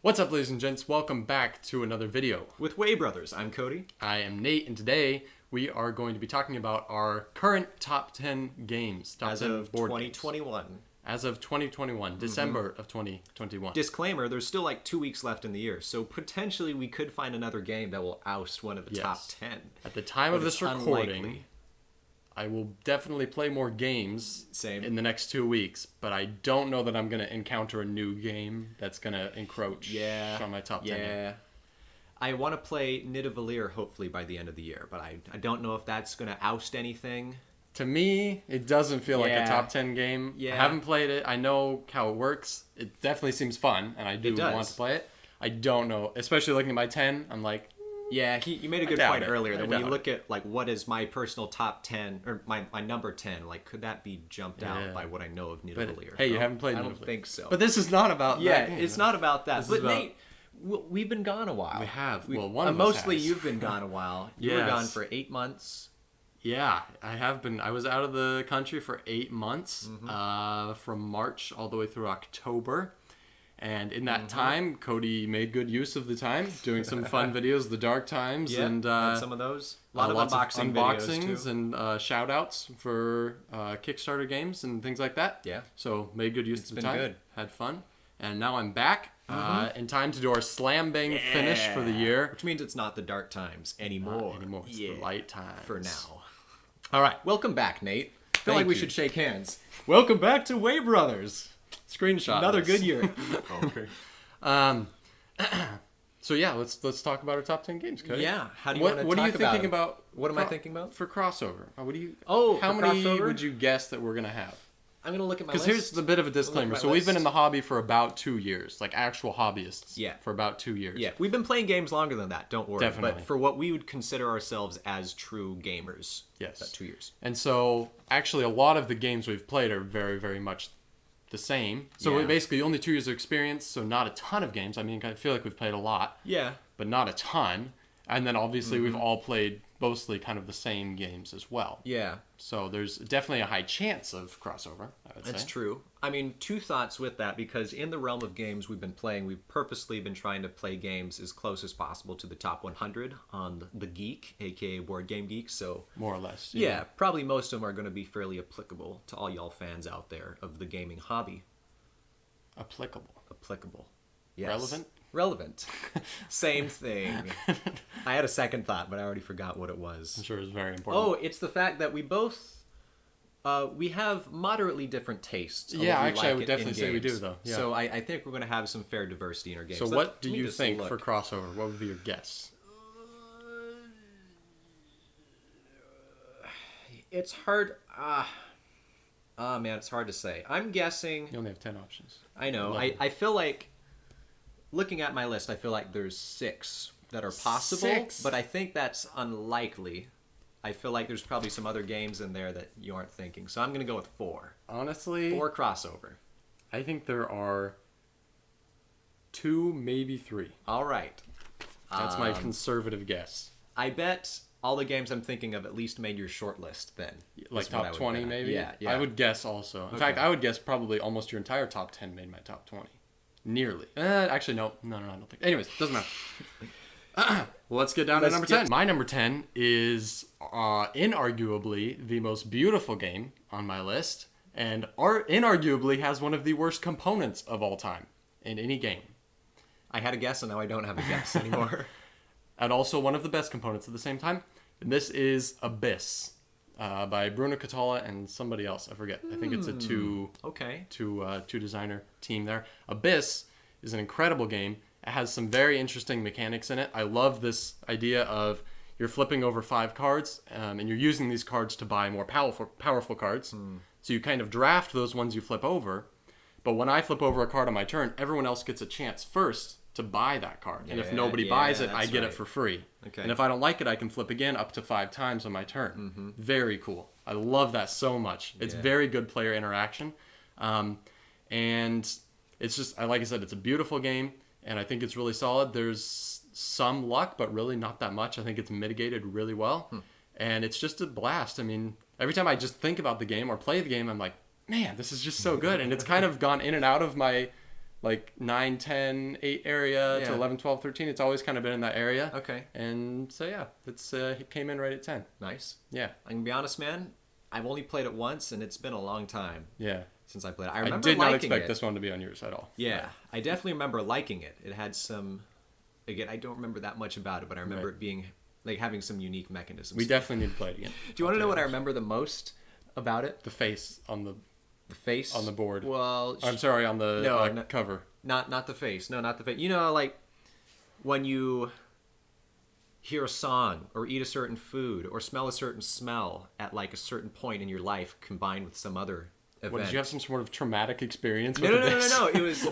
What's up, ladies and gents? Welcome back to another video. With Way Brothers, I'm Cody. I am Nate, and today we are going to be talking about our current top 10 games. As of 2021. As of 2021, December of 2021. Disclaimer, there's still like 2 weeks left in the year, so potentially we could find another game that will oust one of the top 10. At the time of this recording, I will definitely play more games in the next 2 weeks, but I don't know that I'm going to encounter a new game that's going to encroach on my top 10. Yeah. I want to play Nidavellir hopefully by the end of the year, but I don't know if that's going to oust anything. To me, it doesn't feel like a top 10 game. I haven't played it. I know how it works. It definitely seems fun, and I do want to play it. I don't know. Especially looking at my 10, I'm like... Yeah, you made a good point earlier that when you look at like what is my personal top 10 or my number 10, like could that be jumped out by what I know of Nidavellir? Hey, you haven't played Nidavellir. I don't think so. But this is not about that. It's not about that. But Nate, we've been gone a while. We have. Well, one of us mostly has. You've been gone a while. You were gone for 8 months. Yeah, I have been. I was out of the country for 8 months, from March all the way through October. And in that time, Cody made good use of the time, doing some fun videos, the dark times, and some of those. A lot of unboxings videos too. And shout-outs for Kickstarter games and things like that. Yeah. So made good use of the time. Good. Had fun. And now I'm back in time to do our slam bang finish for the year. Which means it's not the dark times anymore. It's the light times. For now. All right. Welcome back, Nate. I feel like we should shake hands. Welcome back to Way Brothers. Screenshot. Another good year. Okay. So yeah, let's talk about our top 10 games, Cody. Yeah. How do you want to talk about? What are you thinking about? What am I thinking about for crossover? What do you? How many crossover? would you guess that we're gonna have? I'm gonna look at my list. Because here's a bit of a disclaimer. So we've been in the hobby for about 2 years, like actual hobbyists. Yeah. For about 2 years. Yeah. We've been playing games longer than that. Don't worry. Definitely. But for what we would consider ourselves as true gamers. Yes. About 2 years. And so actually, a lot of the games we've played are very, very much the same. So basically only 2 years of experience, so not a ton of games. I mean, I feel like we've played a lot. Yeah. But not a ton. And then obviously we've all played mostly kind of the same games as well. Yeah. So there's definitely a high chance of crossover, I would say. That's true. I mean, two thoughts with that, because in the realm of games we've been playing, we've purposely been trying to play games as close as possible to the top 100 on the Geek, aka Board Game Geek. So more or less. Yeah, probably most of them are going to be fairly applicable to all y'all fans out there of the gaming hobby. Applicable. Yes. Relevant. Same thing. I had a second thought, but I already forgot what it was. I'm sure it's very important. Oh, it's the fact that we both we have moderately different tastes. Yeah, actually, I would definitely say we do, though. Yeah. So I think we're going to have some fair diversity in our games. So what do you think for crossover? What would be your guess? It's hard. Man, it's hard to say. I'm guessing... You only have 10 options. I know. I feel like... Looking at my list, I feel like there's 6 that are possible. 6? But I think that's unlikely. I feel like there's probably some other games in there that you aren't thinking. So I'm going to go with 4. Honestly... 4 crossover. I think there are 2, maybe 3. All right. That's my conservative guess. I bet all the games I'm thinking of at least made your short list then. Like top 20 maybe? Yeah. I would guess also. In fact, I would guess probably almost your entire top 10 made my top 20. Nearly. Actually, no, I don't think. Anyways, doesn't matter. Well, let's get down to number 10. My number 10 is inarguably the most beautiful game on my list, and inarguably has one of the worst components of all time in any game. I had a guess, and now I don't have a guess anymore. And also one of the best components at the same time. And this is Abyss. By Bruno Catala and somebody else. I forget. I think it's a two designer team there. Abyss is an incredible game. It has some very interesting mechanics in it. I love this idea of you're flipping over 5 cards, and you're using these cards to buy more powerful cards. So you kind of draft those ones you flip over. But when I flip over a card on my turn, everyone else gets a chance first to buy that card. And if nobody buys it, I get it for free. Okay. And if I don't like it, I can flip again up to 5 times on my turn. Very cool. I love that so much. It's very good player interaction. And it's just, like I said, it's a beautiful game, and I think it's really solid. There's some luck, but really not that much. I think it's mitigated really well. And it's just a blast. I mean, every time I just think about the game or play the game, I'm like, man, this is just so good. And it's kind of gone in and out of my like 9, 10, 8 area to 11, 12, 13. It's always kind of been in that area. Okay. And so yeah, it came in right at 10. Nice. Yeah. I'm gonna be honest, man. I've only played it once, and it's been a long time. Yeah. Since I played it. I remember did not liking expect it. this one to be on yours at all. Yeah, I definitely remember liking it. It had some. Again, I don't remember that much about it, but I remember it being like having some unique mechanisms. We definitely need to play it again. Do you want to know what I remember the most about it? The face on the face on the board. Well, I'm sorry, on the cover. Not the face. No, not the face. You know, like when you hear a song or eat a certain food or smell a certain smell at like a certain point in your life combined with some other event. What, did you have some sort of traumatic experience with No. this? It was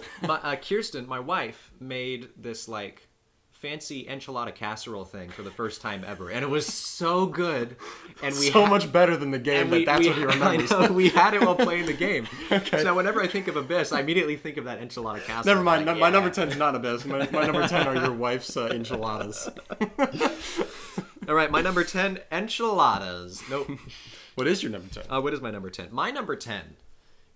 Kirsten, my wife, made this like fancy enchilada casserole thing for the first time ever, and it was so good. And we much better than the game. That's what he remembers. I know, we had it while playing the game. Okay. So now whenever I think of Abyss, I immediately think of that enchilada casserole. Never mind. My number 10 is not Abyss. My number 10 are your wife's enchiladas. All right, my number 10, enchiladas. Nope. What is your number 10? What is my number 10? My number 10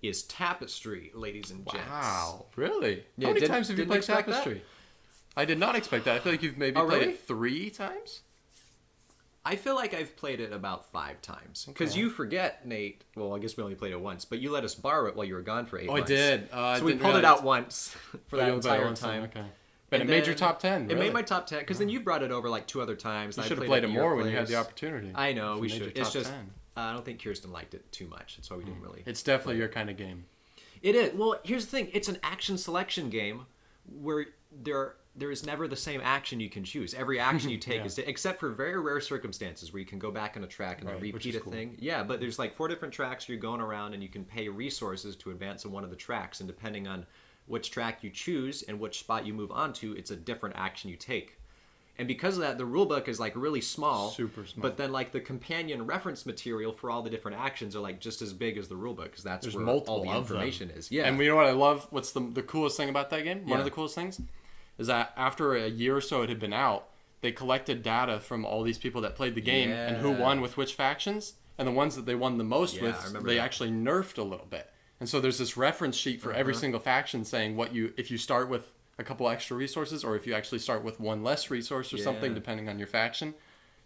is Tapestry, ladies and gents. Wow. Really? Yeah, How many times have you played expect Tapestry? that? I did not expect that. I feel like you've maybe played really? it 3 times? I feel like I've played it about 5 times. Because you forget, Nate. Well, I guess we only played it once, but you let us borrow it while you were gone for 8 months. I did. So we pulled it out once for that entire time. Okay. But it made your top 10. It made my top 10 because then you brought it over like 2 other times. You should have played it more when you had the opportunity. I know, we should. It's just 10. I don't think Kirsten liked it too much. That's why we didn't really. It's definitely your kind of game. It is. Well, here's the thing. It's an action selection game where there is never the same action you can choose. Every action you take is except for very rare circumstances where you can go back on a track and then repeat a thing. Yeah, but there's like 4 different tracks you're going around, and you can pay resources to advance on one of the tracks, and depending on which track you choose and which spot you move on to, it's a different action you take. And because of that, the rulebook is like really small. Super small. But then like the companion reference material for all the different actions are like just as big as the rulebook, because that's There's where multiple all the of information them. is. Yeah. And you know what I love? What's the coolest thing about that game? One of the coolest things is that after a year or so it had been out, they collected data from all these people that played the game and who won with which factions, and the ones that they won the most with, they actually nerfed a little bit. And so there's this reference sheet for every single faction saying if you start with a couple extra resources, or if you actually start with one less resource or something, depending on your faction.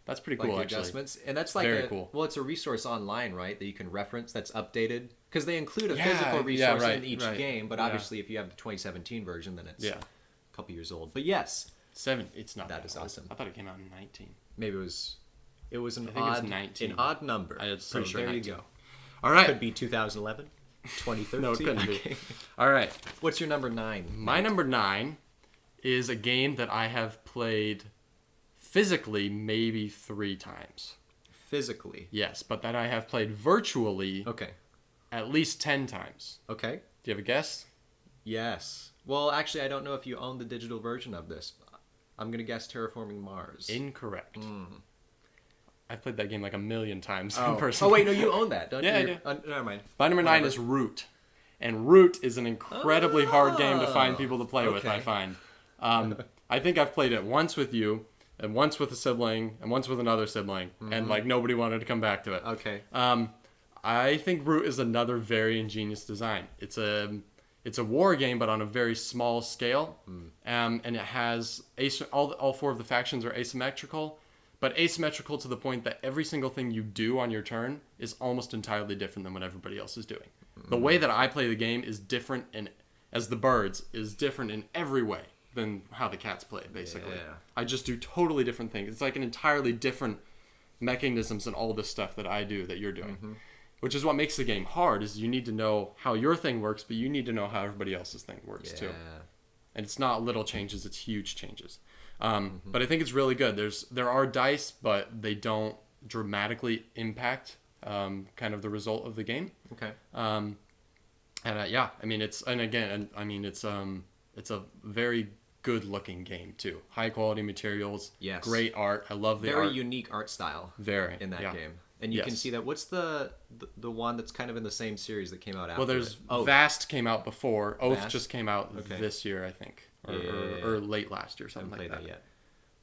That's pretty cool, like actually. Adjustments. And that's like very cool. Well, it's a resource online, right, that you can reference that's updated. Because they include a physical resource in each game, but obviously if you have the 2017 version, then it's a couple years old. But yes. 7, it's not that is old. awesome. I thought it came out in 19. Maybe it was an an odd number. So sure there 19. You go. All right. Could be 2011, 2013. No, it couldn't be. All right. What's your number 9? My number 9 is a game that I have played physically maybe 3 times. Physically? Yes, but that I have played virtually at least 10 times. Okay. Do you have a guess? Yes. Well, actually, I don't know if you own the digital version of this. I'm going to guess Terraforming Mars. Incorrect. I've played that game like a million times in person. Oh, wait, no, you own that, don't you? Yeah, I do. Never mind. My number 9 is Root. And Root is an incredibly hard game to find people to play with, I find. I think I've played it once with you, and once with a sibling, and once with another sibling, and like nobody wanted to come back to it. Okay. I think Root is another very ingenious design. It's a war game, but on a very small scale, and it has all 4 of the factions are asymmetrical, but asymmetrical to the point that every single thing you do on your turn is almost entirely different than what everybody else is doing. The way that I play the game is different, as the birds, is different in every way than how the cats play, basically. Yeah. I just do totally different things. It's like an entirely different mechanisms and all this stuff that I do that you're doing. Which is what makes the game hard, is you need to know how your thing works, but you need to know how everybody else's thing works too. And it's not little changes, it's huge changes. But I think it's really good. There are dice, but they don't dramatically impact kind of the result of the game. Okay. It's a very good looking game too. High quality materials. Yes. Great art. I love the art. Very unique art style. In that game. And you can see that. What's the one that's kind of in the same series that came out after? Well, there's Vast came out before. Oath just came out this year, I think, or late last year, something like that. Yet.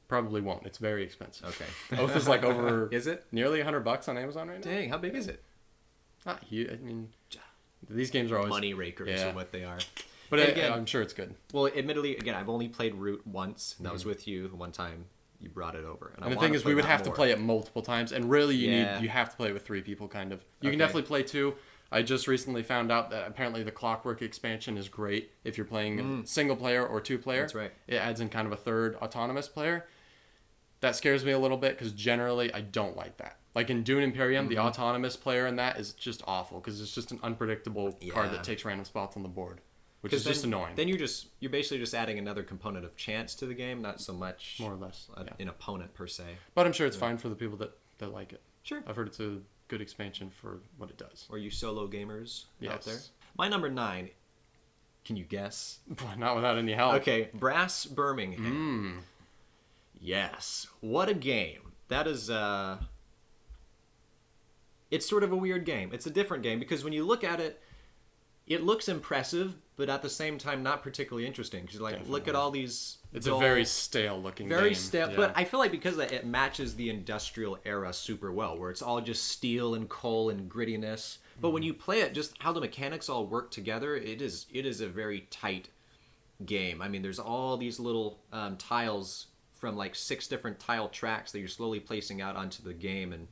Probably won't. It's very expensive. Okay. Oath is like over. Is it nearly $100 on Amazon right now? Dang, how big is it? Not huge. I mean, these games are always money rakers are what they are. But I'm sure it's good. Well, admittedly, again, I've only played Root once, and that was with you the one time you brought it over. And the thing is, we would have to play it multiple times, and really, you have to play it with 3 people, kind of. You can definitely play 2. I just recently found out that apparently the Clockwork expansion is great if you're playing single player or 2 player. That's right. It adds in kind of a 3rd autonomous player. That scares me a little bit because generally I don't like that. Like in Dune Imperium, the autonomous player in that is just awful because it's just an unpredictable card that takes random spots on the board, which is just annoying. Then you're basically just adding another component of chance to the game, not so much more or less an opponent per se. But I'm sure it's fine for the people that like it. Sure. I've heard it's a good expansion for what it does. Or you solo gamers out there. My number 9, can you guess? Not without any help. Okay, Brass Birmingham. Yes. What a game. That is it's sort of a weird game. It's a different game because when you look at it, it looks impressive, but at the same time not particularly interesting. Because look at all these. It's a very stale looking game. Very stale, but I feel like because it matches the industrial era super well, where it's all just steel and coal and grittiness. But when you play it, just how the mechanics all work together, it is a very tight game. I mean, there's all these little tiles from like 6 different tile tracks that you're slowly placing out onto the game, and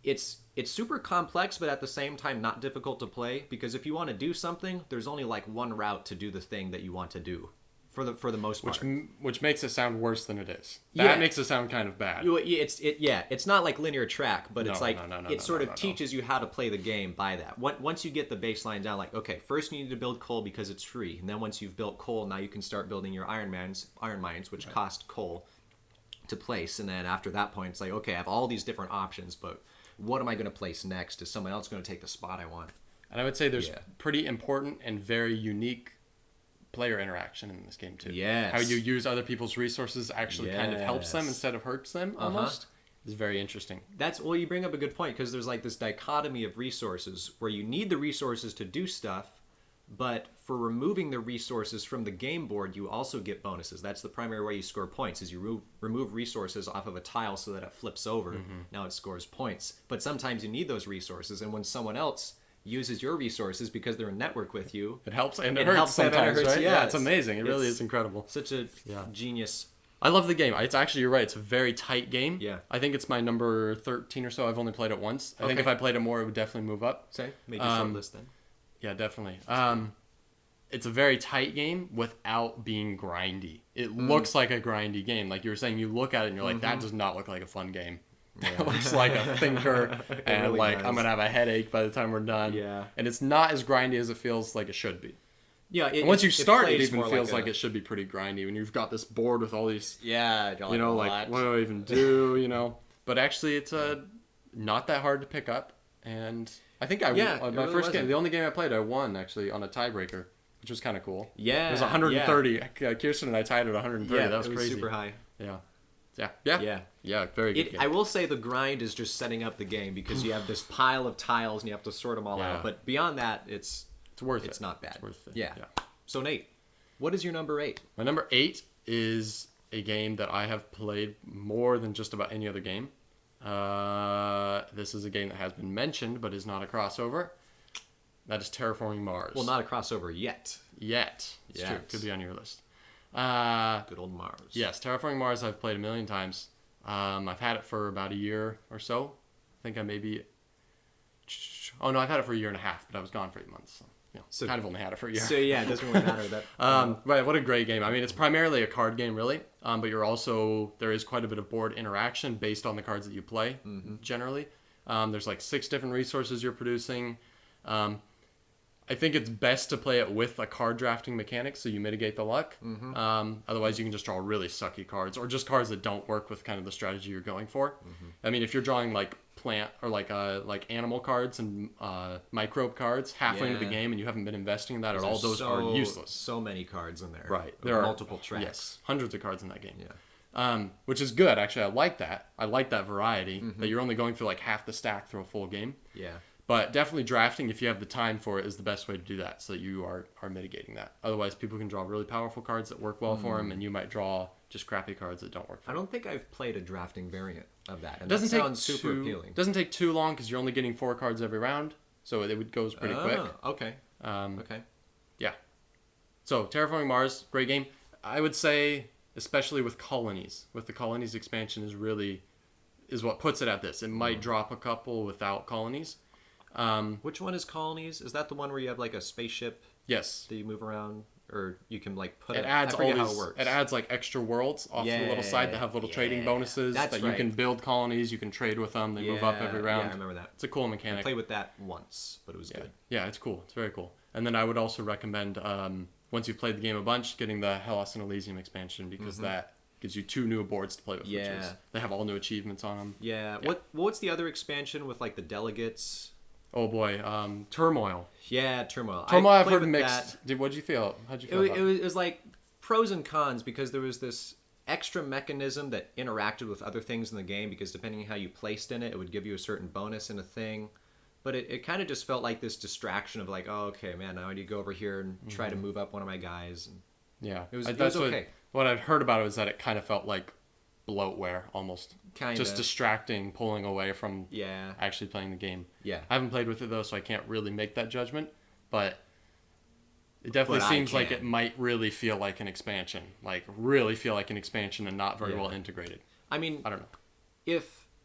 it's super complex, but at the same time not difficult to play, because if you want to do something, there's only like one route to do the thing that you want to do for the most part. Which makes it sound worse than it is. That makes it sound kind of bad. It's not like linear track, but it's like it sort of teaches you how to play the game by that. Once you get the baseline down, like, okay, first you need to build coal because it's free, and then once you've built coal, now you can start building your iron mines, which cost coal to place, and then after that point, it's like, okay, I have all these different options, but what am I going to place next? Is someone else going to take the spot I want? And I would say there's pretty important and very unique player interaction in this game too. Yes. How you use other people's resources actually kind of helps them instead of hurts them almost. Is very interesting. You bring up a good point, because there's like this dichotomy of resources where you need the resources to do stuff, but for removing the resources from the game board, you also get bonuses. That's the primary way you score points, is you remove resources off of a tile so that it flips over. Now it scores points. But sometimes you need those resources, and when someone else uses your resources because they're in network with you, it helps, and it hurts sometimes, right? Yeah, it's amazing. It really is incredible. Such a genius. I love the game. It's actually, you're right, it's a very tight game. Yeah. I think it's my number 13 or so. I've only played it once. I think if I played it more, it would definitely move up. Say, maybe short list then. Yeah, definitely. It's a very tight game without being grindy. It looks like a grindy game. Like you were saying, you look at it and you're like, that does not look like a fun game. It looks like a thinker, and really like, I'm going to have a headache by the time we're done. Yeah. And it's not as grindy as it feels like it should be. Yeah. Once you start, it even feels like it should be pretty grindy when you've got this board with all these, like what do I even do, But actually, it's not that hard to pick up. And I think my first game, the only game I played, I won actually on a tiebreaker, which was kind of cool. Yeah. It was 130. Yeah. Kirsten and I tied at 130. Yeah, that was crazy. Super high. Yeah, very good game. I will say the grind is just setting up the game, because you have this pile of tiles and you have to sort them all out. But beyond that, it's worth it. It's not bad. It's worth it. Yeah. So Nate, what is your number 8? My number 8 is a game that I have played more than just about any other game. This is a game that has been mentioned but is not a crossover. That is Terraforming Mars. Well, not a crossover yet. It's true. Could be on your list. Good old Mars. Yes, Terraforming Mars I've played a million times. I've had it for about a year or so. I think I've had it for a year and a half, but I was gone for 8 months. So kind of only had it for a year. So yeah, it doesn't really matter. Right, what a great game. I mean, it's primarily a card game, really, but there is quite a bit of board interaction based on the cards that you play, generally. There's like 6 different resources you're producing. I think it's best to play it with a card drafting mechanic, so you mitigate the luck. Otherwise, you can just draw really sucky cards, or just cards that don't work with kind of the strategy you're going for. I mean, if you're drawing like plant or like animal cards and microbe cards halfway into the game, and you haven't been investing in that at all, those are useless. So many cards in there. Right, there are multiple tracks. Yes, hundreds of cards in that game. Which is good, actually. I like that. I like that variety. That you're only going through like half the stack through a full game. Yeah. But definitely drafting, if you have the time for it, is the best way to do that, so that you are mitigating that. Otherwise, people can draw really powerful cards that work well for them, and you might draw just crappy cards that don't work for them. I don't think I've played a drafting variant of that. And it doesn't that sounds super appealing. It doesn't take too long, because you're only getting 4 cards every round, so it goes pretty quick. Okay. Okay. Yeah. So Terraforming Mars, great game. I would say, especially with colonies, the colonies expansion is what puts it at this. It might drop a couple without colonies. Which one is colonies? Is that the one where you have like a spaceship? Yes. That you move around, or you can like put it. I forget how it works. It adds like extra worlds off the little side that have little trading bonuses that you can build colonies. You can trade with them. They move up every round. Yeah, I remember that. It's a cool mechanic. I played with that once, but it was good. Yeah, it's cool. It's very cool. And then I would also recommend once you've played the game a bunch, getting the Hellas and Elysium expansion because that gives you 2 new boards to play with. Yeah. Which they have all new achievements on them. Yeah. What's the other expansion with like the delegates? Oh boy, Turmoil. Yeah, Turmoil. Turmoil, I've heard mixed. What'd you feel? How'd you feel about it? It was like pros and cons because there was this extra mechanism that interacted with other things in the game because depending on how you placed in it, it would give you a certain bonus in a thing. But it kind of just felt like this distraction of like, oh, okay, man, now I need to go over here and try to move up one of my guys. And yeah. It was okay. What I've heard about it is that it kind of felt like bloatware almost. Kinda. Just distracting, pulling away from Yeah. actually playing the game. Yeah. I haven't played with it though, so I can't really make that judgment. But it definitely seems like it might really feel like an expansion. Like really feel like an expansion and not very well integrated. I mean, I don't know.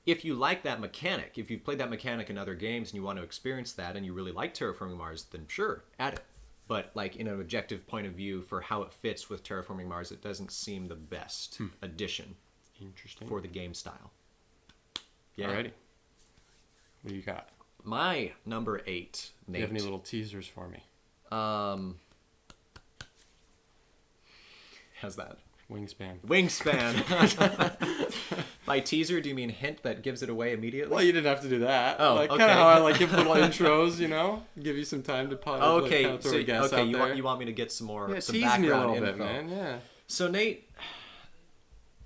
If you like that mechanic, if you've played that mechanic in other games and you want to experience that and you really like Terraforming Mars, then sure, add it. But like in an objective point of view for how it fits with Terraforming Mars, it doesn't seem the best addition. Interesting. For the game style. Yeah. Alrighty. What do you got? My number 8, Nate. Do you have any little teasers for me? How's that? Wingspan. By teaser, do you mean hint that gives it away immediately? Well, you didn't have to do that. Oh, like, okay. Kind of how I like give little intros, you know? Give you some time to pause. Okay, like, throw a guess out there. You want me to get some more some tease background me a little info. bit, man. Yeah. So, Nate,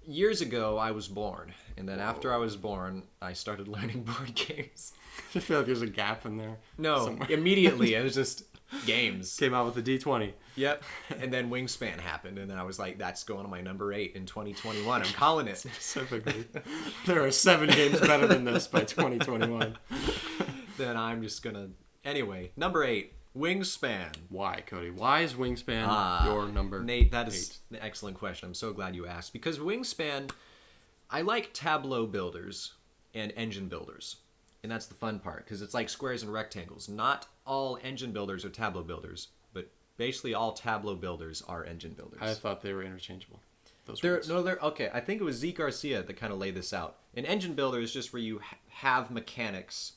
years ago, I was born. And then after I was born, I started learning board games. I feel like there's a gap in there. No, somewhere. Immediately. It was just games. Came out with a D20. Yep. And then Wingspan happened. And then I was like, that's going to my number 8 in 2021. I'm calling it. Specifically. There are 7 games better than this by 2021. Then I'm just going to... Anyway, number 8. Wingspan. Why, Cody? Why is Wingspan your number Nate, that is an excellent question. I'm so glad you asked. Because Wingspan... I like tableau builders and engine builders. And that's the fun part, because it's like squares and rectangles. Not all engine builders are tableau builders, but basically all tableau builders are engine builders. I thought they were interchangeable. They're okay. I think it was Zeke Garcia that kind of laid this out. An engine builder is just where you have mechanics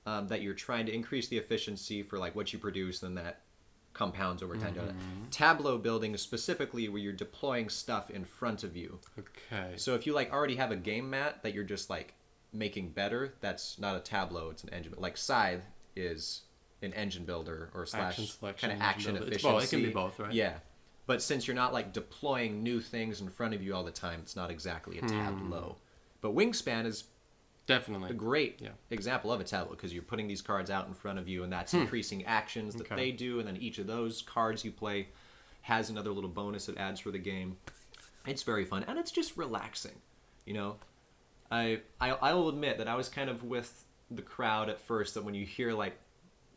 that you're trying to increase the efficiency for like what you produce, and that compounds over time. Tableau building is specifically where you're deploying stuff in front of you. Okay. So if you like already have a game mat that you're just like making better, that's not a tableau, it's an engine. Like Scythe is an engine builder or slash kind of action efficiency. It can be both, right? Yeah. But since you're not like deploying new things in front of you all the time, it's not exactly a tableau. But Wingspan is definitely a great example of a tableau because you're putting these cards out in front of you and that's increasing actions that they do, and then each of those cards you play has another little bonus it adds for the game. It's very fun and it's just relaxing, you know. I will admit that I was kind of with the crowd at first, that when you hear like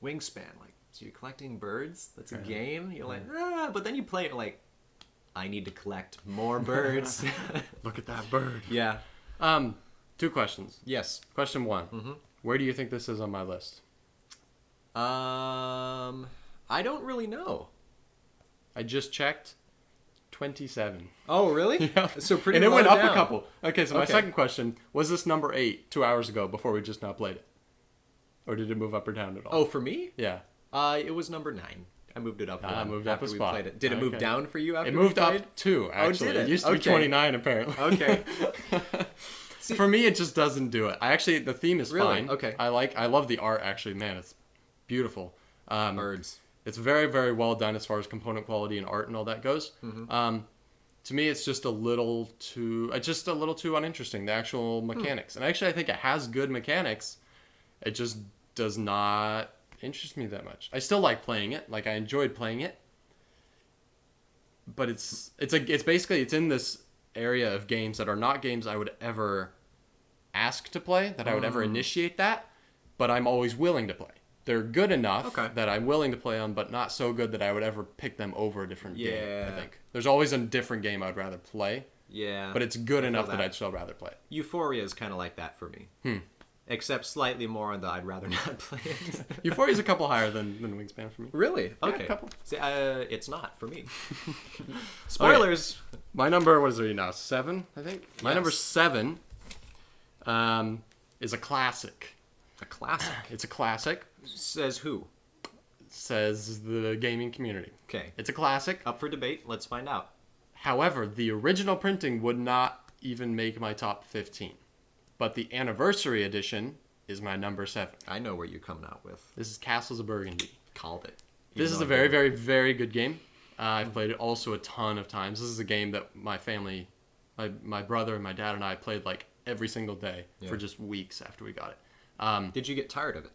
Wingspan, like, so you're collecting birds? That's a game? You're like, but then you play it like, I need to collect more birds. Look at that bird. Yeah. 2 questions. Yes. Question 1. Where do you think this is on my list? I don't really know. I just checked. 27. Oh, really? Yeah. So pretty. And it went up down. a couple. Okay, so my second question, was this number 8 2 hours ago before we just now played it? Or did it move up or down at all? Oh, for me? Yeah. It was number 9. I moved it up. I moved up a spot. Played it. Did it move down for you after it moved we played? up 2, actually. Oh, did it? It used to be 29, apparently. Okay. For me, it just doesn't do it. The theme is fine. Okay. I love the art, actually. Man, it's beautiful. Birds. It's very, very well done as far as component quality and art and all that goes. To me, it's just a little too uninteresting, the actual mechanics. And actually, I think it has good mechanics. It just does not interest me that much. I still like playing it. Like, I enjoyed playing it. But it's basically in this area of games that are not games I would ever ask to play, that I would ever initiate that, but I'm always willing to play. They're good enough Okay. that I'm willing to play them, but not so good that I would ever pick them over a different game, I Yeah. think. There's always a different game I'd rather play, Yeah. but it's good I feel enough that I'd still rather play it. Euphoria is kind of like that for me. Except slightly more on the I'd rather not play it. Euphoria's a couple higher than Wingspan for me. Really? Yeah, Okay. a couple. See, it's not for me. Spoilers. Okay. My number, what is it now? 7, I think? My Yes. number 7 is a classic. A classic. It's a classic, Says who? says the gaming community. Okay. It's a classic. Up for debate. Let's find out. However, the original printing would not even make my top 15. But the anniversary edition is my number 7. I know where you're coming out with. This is Castles of Burgundy. Called it. This is a very, very, very good game. I've played it also a ton of times. This is a game that my family, my brother and my dad and I played like every single day for just weeks after we got it. Did you get tired of it?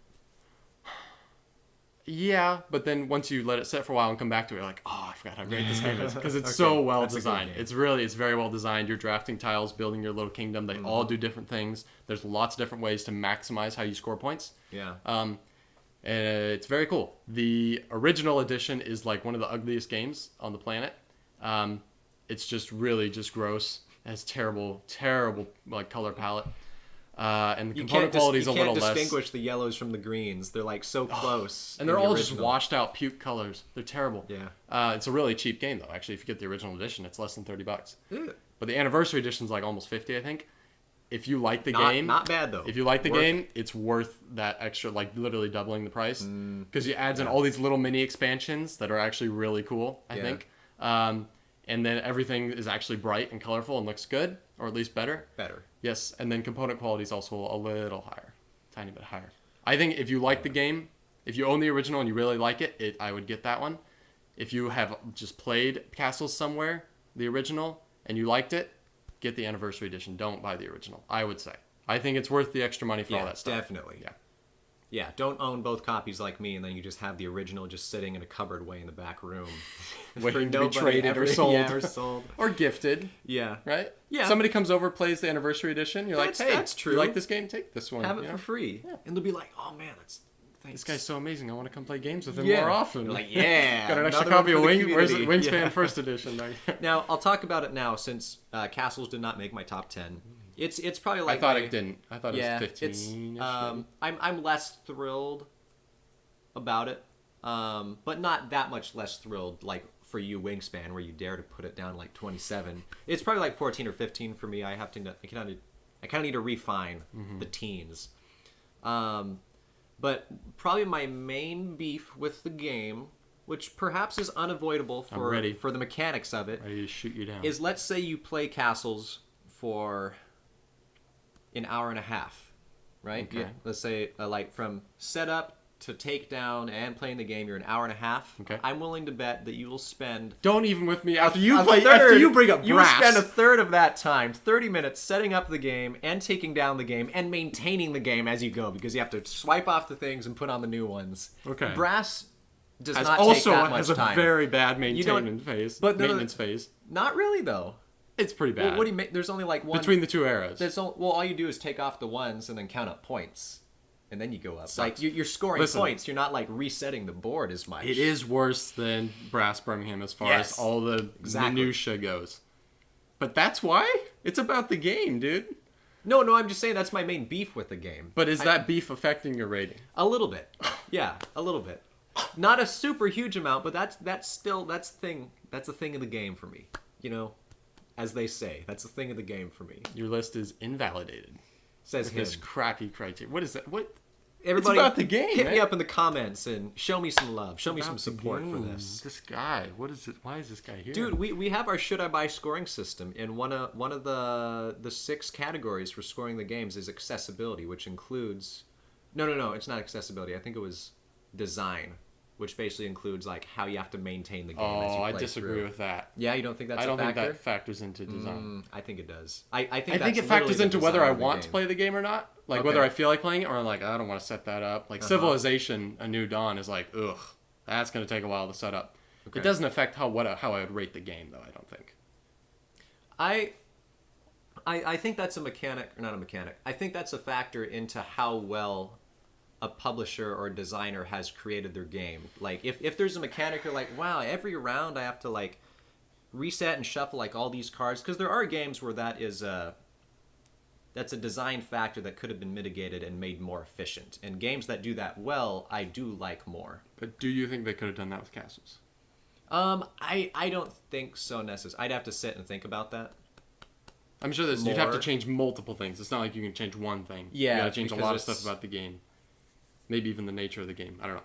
Yeah, but then once you let it sit for a while and come back to it, you're like, oh, I forgot how great this game is. Because it's so well designed. It's very well designed. You're drafting tiles, building your little kingdom. They all do different things. There's lots of different ways to maximize how you score points. Yeah. And it's very cool. The original edition is like one of the ugliest games on the planet. It's just really just gross. It has terrible like color palette. And the component quality is a little less. You can't distinguish the yellows from the greens. They're like so close. And they're all just washed out puke colors. They're terrible. Yeah. It's a really cheap game though. Actually, if you get the original edition, it's less than $30. Ew. But the anniversary edition's like almost 50, I think. If you like the game, not bad though. If you like the game, it's worth that extra, like literally doubling the price, because it adds in all these little mini expansions that are actually really cool. I think. And then everything is actually bright and colorful and looks good, or at least better. Better. Yes, and then component quality is also a little higher, tiny bit higher. I think if you like the game, if you own the original and you really like it, I would get that one. If you have just played Castles somewhere, the original, and you liked it, get the anniversary edition. Don't buy the original, I would say. I think it's worth the extra money for all that stuff. Definitely. Yeah. Yeah, don't own both copies like me, and then you just have the original just sitting in a cupboard way in the back room. Waiting to be traded or sold. Yeah, or sold. Or gifted. Yeah. Right? Yeah. Somebody comes over, plays the anniversary edition. You're like, hey, that's true. You like this game? Take this one. Have it for free. Yeah. And they'll be like, oh man, thanks. This guy's so amazing. I want to come play games with him Yeah. more often. You're like, yeah. Got an extra another copy of one for the Where's community. Wingspan First Edition. Now, I'll talk about it now since Castles did not make my top 10. It's probably like I thought it didn't. I thought it was 15. It's, I'm less thrilled about it, but not that much less thrilled like for you, Wingspan, where you dare to put it down like 27. It's probably like 14 or 15 for me. I kind of need to refine the teens. But probably my main beef with the game, which perhaps is unavoidable for the mechanics of it, ready to shoot you down, is let's say you play Castles for an hour and a half, right? Okay. Yeah, let's say like from setup to take down and playing the game, you're an hour and a half. Okay. I'm willing to bet that you will spend. Don't even with me after you bring up You will brass. spend a third of that time, 30 minutes, setting up the game and taking down the game and maintaining the game as you go, because you have to swipe off the things and put on the new ones. Okay. Brass does Has not also take that much has a time. very bad maintenance phase. Not really though. It's pretty bad. Well, what do you make? There's only like one between the two eras. all you do is take off the ones and then count up points, and then you go up. Sucks. Like you're scoring points. You're not like resetting the board as much. It is worse than Brass Birmingham as far as all the minutia goes. But that's why it's about the game, dude. No, I'm just saying that's my main beef with the game. But is that beef affecting your rating? A little bit. Yeah, a little bit. Not a super huge amount, but that's a thing of the game for me. You know, as they say, that's a thing of the game for me. Your list is invalidated. Says with him. this crappy criteria. What is that? What? Everybody, it's about the game. Hit man. me up in the comments and show me some love. Show me some the support for game. this. This guy. What is it? Why is this guy here? Dude, we have our should I buy scoring system, and one of the 6 categories for scoring the games is accessibility, which includes no, it's not accessibility. I think it was design, which basically includes like how you have to maintain the game as you play I disagree through. with that. Yeah, you don't think that's I don't a factor? think that factors into design. I think it does. I think I think it factors into whether I want to play the game or not. Like whether I feel like playing it or like I don't want to set that up. Like Civilization: A New Dawn is like, ugh, that's going to take a while to set up. Okay. It doesn't affect how I would rate the game though, I don't think. I think that's a mechanic, or not a mechanic. I think that's a factor into how well a publisher or a designer has created their game. Like if there's a mechanic you're like, wow, every round I have to like reset and shuffle like all these cards, because there are games where that's a design factor that could have been mitigated and made more efficient. And games that do that well, I do like more. But do you think they could have done that with castles? I don't think so necessarily. I'd have to sit and think about that. I'm sure you'd have to change multiple things. It's not like you can change one thing. Yeah, you gotta change a lot of stuff about the game. Maybe even the nature of the game. I don't know.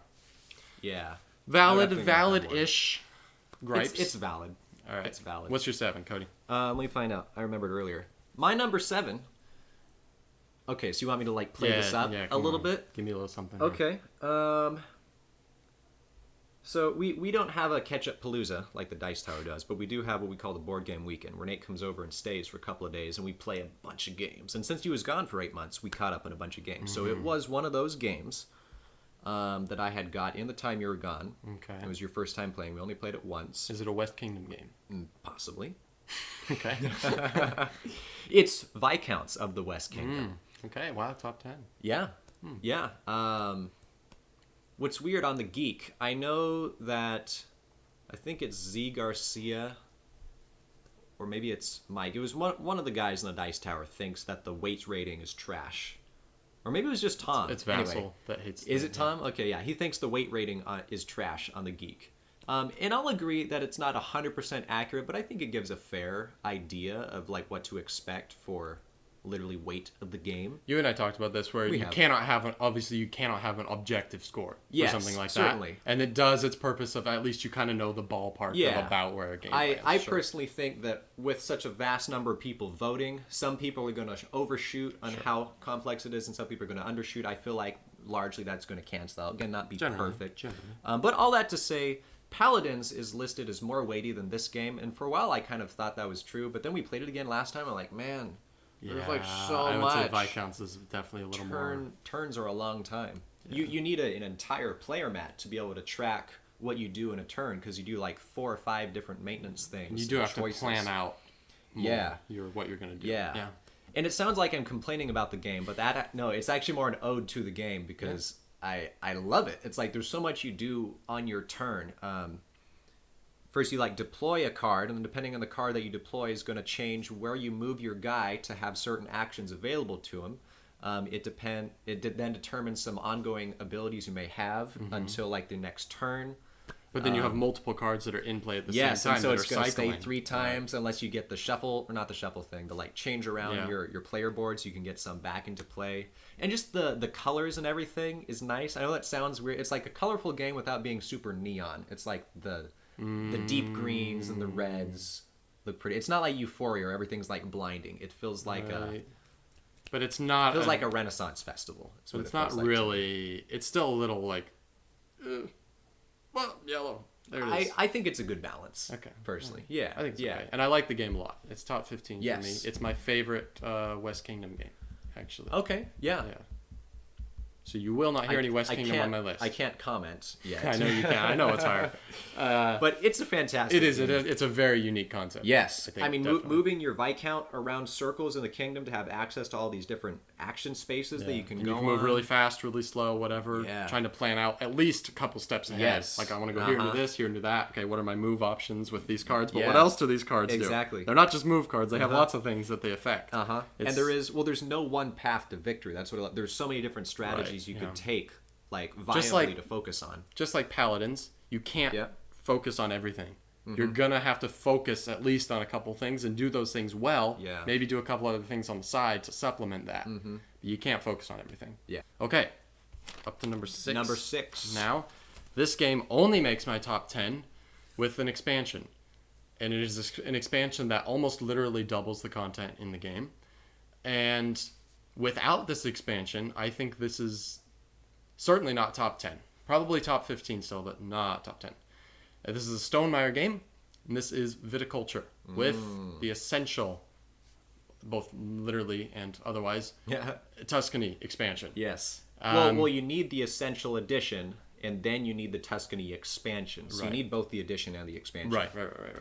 Yeah. Valid-ish gripes. It's valid. All right. It's valid. What's your 7, Cody? Let me find out. I remembered earlier. My number 7. Okay, so you want me to like play this up a little bit? Give me a little something. Okay. So we don't have a catch-up palooza like the Dice Tower does, but we do have what we call the board game weekend, where Nate comes over and stays for a couple of days, and we play a bunch of games. And since he was gone for 8 months, we caught up on a bunch of games. So it was one of those games that I had got in the time you were gone. Okay. It was your first time playing. We only played it once. Is it a West Kingdom game? Possibly. Okay. It's Viscounts of the West Kingdom. Okay, wow, top 10. Yeah. Yeah. What's weird on the Geek, I know that I think it's Z Garcia, or maybe it's Mike. It was one of the guys in the Dice Tower thinks that the weight rating is trash. Or maybe it was just Tom. It's Vassal anyway, that hates Is it Tom? Okay, yeah. He thinks the weight rating is trash on the Geek. And I'll agree that it's not 100% accurate, but I think it gives a fair idea of like what to expect for literally weight of the game. You and I talked about this where you cannot have an objective score for something like that. And it does its purpose of at least you kind of know the ballpark of about where a game is. I personally think that with such a vast number of people voting, some people are going to overshoot on how complex it is and some people are going to undershoot. I feel like largely that's going to cancel out. Again, not be perfect. But all that to say, Paladins is listed as more weighty than this game, and for a while I kind of thought that was true, but then we played it again last time, I'm like, man, there's like so much. I would say Viscounts is definitely a little more. Turns are a long time. Yeah. You need an entire player mat to be able to track what you do in a turn, because you do like 4 or 5 different maintenance things. And you do have to plan out what you're going to do. Yeah. And it sounds like I'm complaining about the game, but no, it's actually more an ode to the game, because I love it. It's like there's so much you do on your turn. First, you like deploy a card, and depending on the card that you deploy is going to change where you move your guy to have certain actions available to him. It then determines some ongoing abilities you may have until like the next turn. But then you have multiple cards that are in play at the same time. Yes, and so it's going to stay 3 times unless you get the shuffle, or not the shuffle thing, the like change around your player board so you can get some back into play. And just the colors and everything is nice. I know that sounds weird. It's like a colorful game without being super neon. It's like the deep greens and the reds look pretty. It's not like Euphoria where everything's like blinding. It feels like but it's not. It feels like a Renaissance festival. But it's not really. It's still a little like. Well, yellow. There it is. I think it's a good balance. Okay. Personally, yeah. I think it's okay. And I like the game a lot. It's top 15 for me. It's my favorite West Kingdom game, actually. Okay. Yeah. So you will not hear any West Kingdom on my list. I can't comment yet. I know you can. I know it's hard. But it's a fantastic game. It's a very unique concept. Yes. I mean, moving your Viscount around circles in the kingdom to have access to all these different action spaces that you can go on. You can move really fast, really slow, whatever. Yeah. Trying to plan out at least a couple steps ahead. Yes. Like, I want to go here into this, here into that. Okay, what are my move options with these cards? But what else do these cards do? Exactly. They're not just move cards. They have lots of things that they affect. And there's no one path to victory. That's what there's so many different strategies you could take. Like viably to focus on. Just like Paladins, you can't focus on everything. You're gonna have to focus at least on a couple things and do those things well. Yeah. Maybe do a couple other things on the side to supplement that. But you can't focus on everything. Yeah. Okay. Up to number 6. Number 6. Now, this game only makes my top 10 with an expansion. And it is an expansion that almost literally doubles the content in the game. And without this expansion, I think this is certainly not top 10. Probably top 15 still, but not top 10. This is a Stonemeyer game, and this is Viticulture with the essential, both literally and otherwise, Tuscany expansion. Yes. Well, you need the essential edition, and then you need the Tuscany expansion. So you need both the edition and the expansion. Right.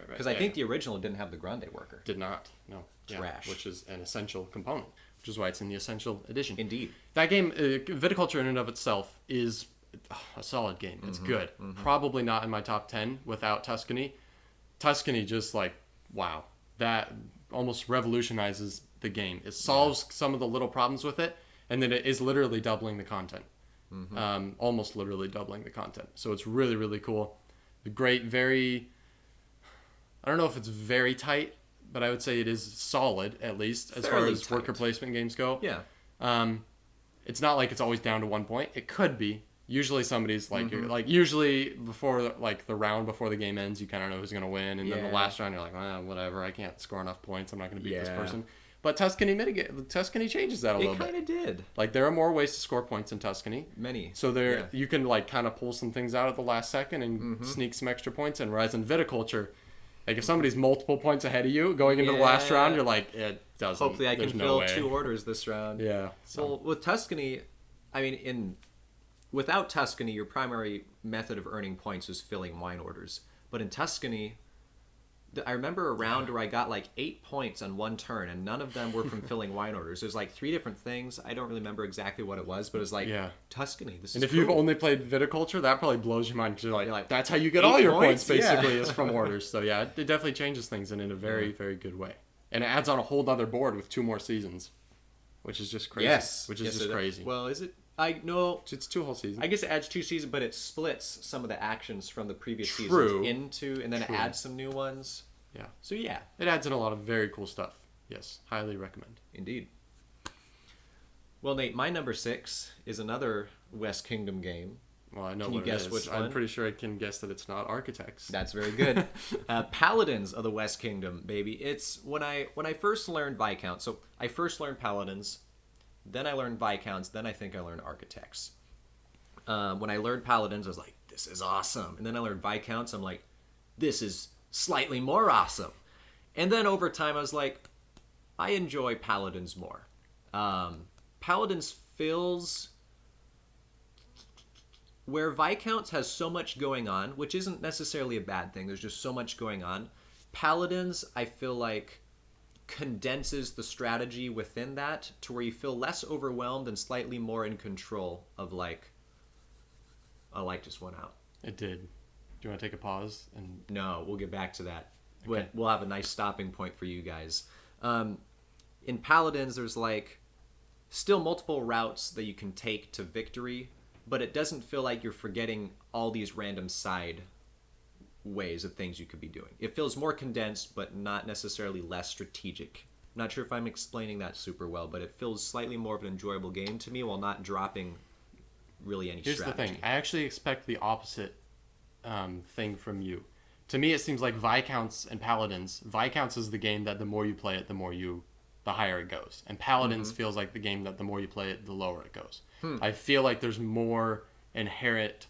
Because I think the original didn't have the Grande worker. Did not, no. Trash. Which is an essential component. which is why it's in the Essential Edition. Indeed. That game, Viticulture in and of itself, is a solid game. It's good. Probably not in my top 10 without Tuscany. Tuscany just like, wow. That almost revolutionizes the game. It solves some of the little problems with it, and then it is literally doubling the content. Almost literally doubling the content. So it's really, really cool. Great, very... I don't know if it's very tight, but I would say it is solid, at least, as far as worker placement games go. Yeah. It's not like it's always down to 1 point. It could be. Usually somebody's like, usually before like the round before the game ends, you kind of know who's going to win. And then the last round, you're like, whatever, I can't score enough points. I'm not going to beat this person. But Tuscany changes that a little bit. It kind of did. Like, there are more ways to score points in Tuscany. Many. So you can like kind of pull some things out at the last second and sneak some extra points in. Whereas in Viticulture, like if somebody's multiple points ahead of you going into the last round, you're like, it doesn't. Hopefully I can fill 2 orders this round. Yeah. So. Well, with Tuscany, I mean, without Tuscany, your primary method of earning points was filling wine orders. But in Tuscany, I remember a round where I got like 8 points on one turn, and none of them were from filling wine orders. There's like 3 different things. I don't really remember exactly what it was, but it was like, Tuscany, this is And if cool. you've only played Viticulture, that probably blows your mind, because you're like, that's how you get all your points basically, is from orders. So yeah, it definitely changes things in a very, very good way. And it adds on a whole other board with 2 more seasons, which is just crazy. Yes. Which is just crazy. Well, is it? I know it's 2 whole seasons. I guess it adds 2 seasons, but it splits some of the actions from the previous seasons into, and then it adds some new ones. Yeah. So yeah, it adds in a lot of very cool stuff. Yes, highly recommend. Indeed. Well, Nate, my number 6 is another West Kingdom game. Well, I know. Can you guess which one? I'm pretty sure I can guess that it's not Architects. That's very good. Paladins of the West Kingdom, baby. It's when I first learned Viscounts. So I first learned Paladins, then I learned Viscounts, then I think I learned Architects. When I learned Paladins, I was like, this is awesome. And then I learned Viscounts. I'm like, this is slightly more awesome. And then over time, I was like, I enjoy Paladins more. Paladins feels... Where Viscounts has so much going on, which isn't necessarily a bad thing, there's just so much going on. Paladins, I feel like, condenses the strategy within that to where you feel less overwhelmed and slightly more in control of, like, a light just went out. It did. Do you want to take a pause? No, we'll get back to that. Okay. We'll have a nice stopping point for you guys. In Paladins, there's, like, still multiple routes that you can take to victory, but it doesn't feel like you're forgetting all these random side ways of things you could be doing. It feels more condensed, but not necessarily less strategic. I'm not sure if I'm explaining that super well, but it feels slightly more of an enjoyable game to me while not dropping really any strategy. Here's the thing. I actually expect the opposite thing from you. To me, it seems like Viscounts and Paladins. Viscounts is the game that the more you play it, the higher it goes. And Paladins feels like the game that the more you play it, the lower it goes. I feel like there's more inherent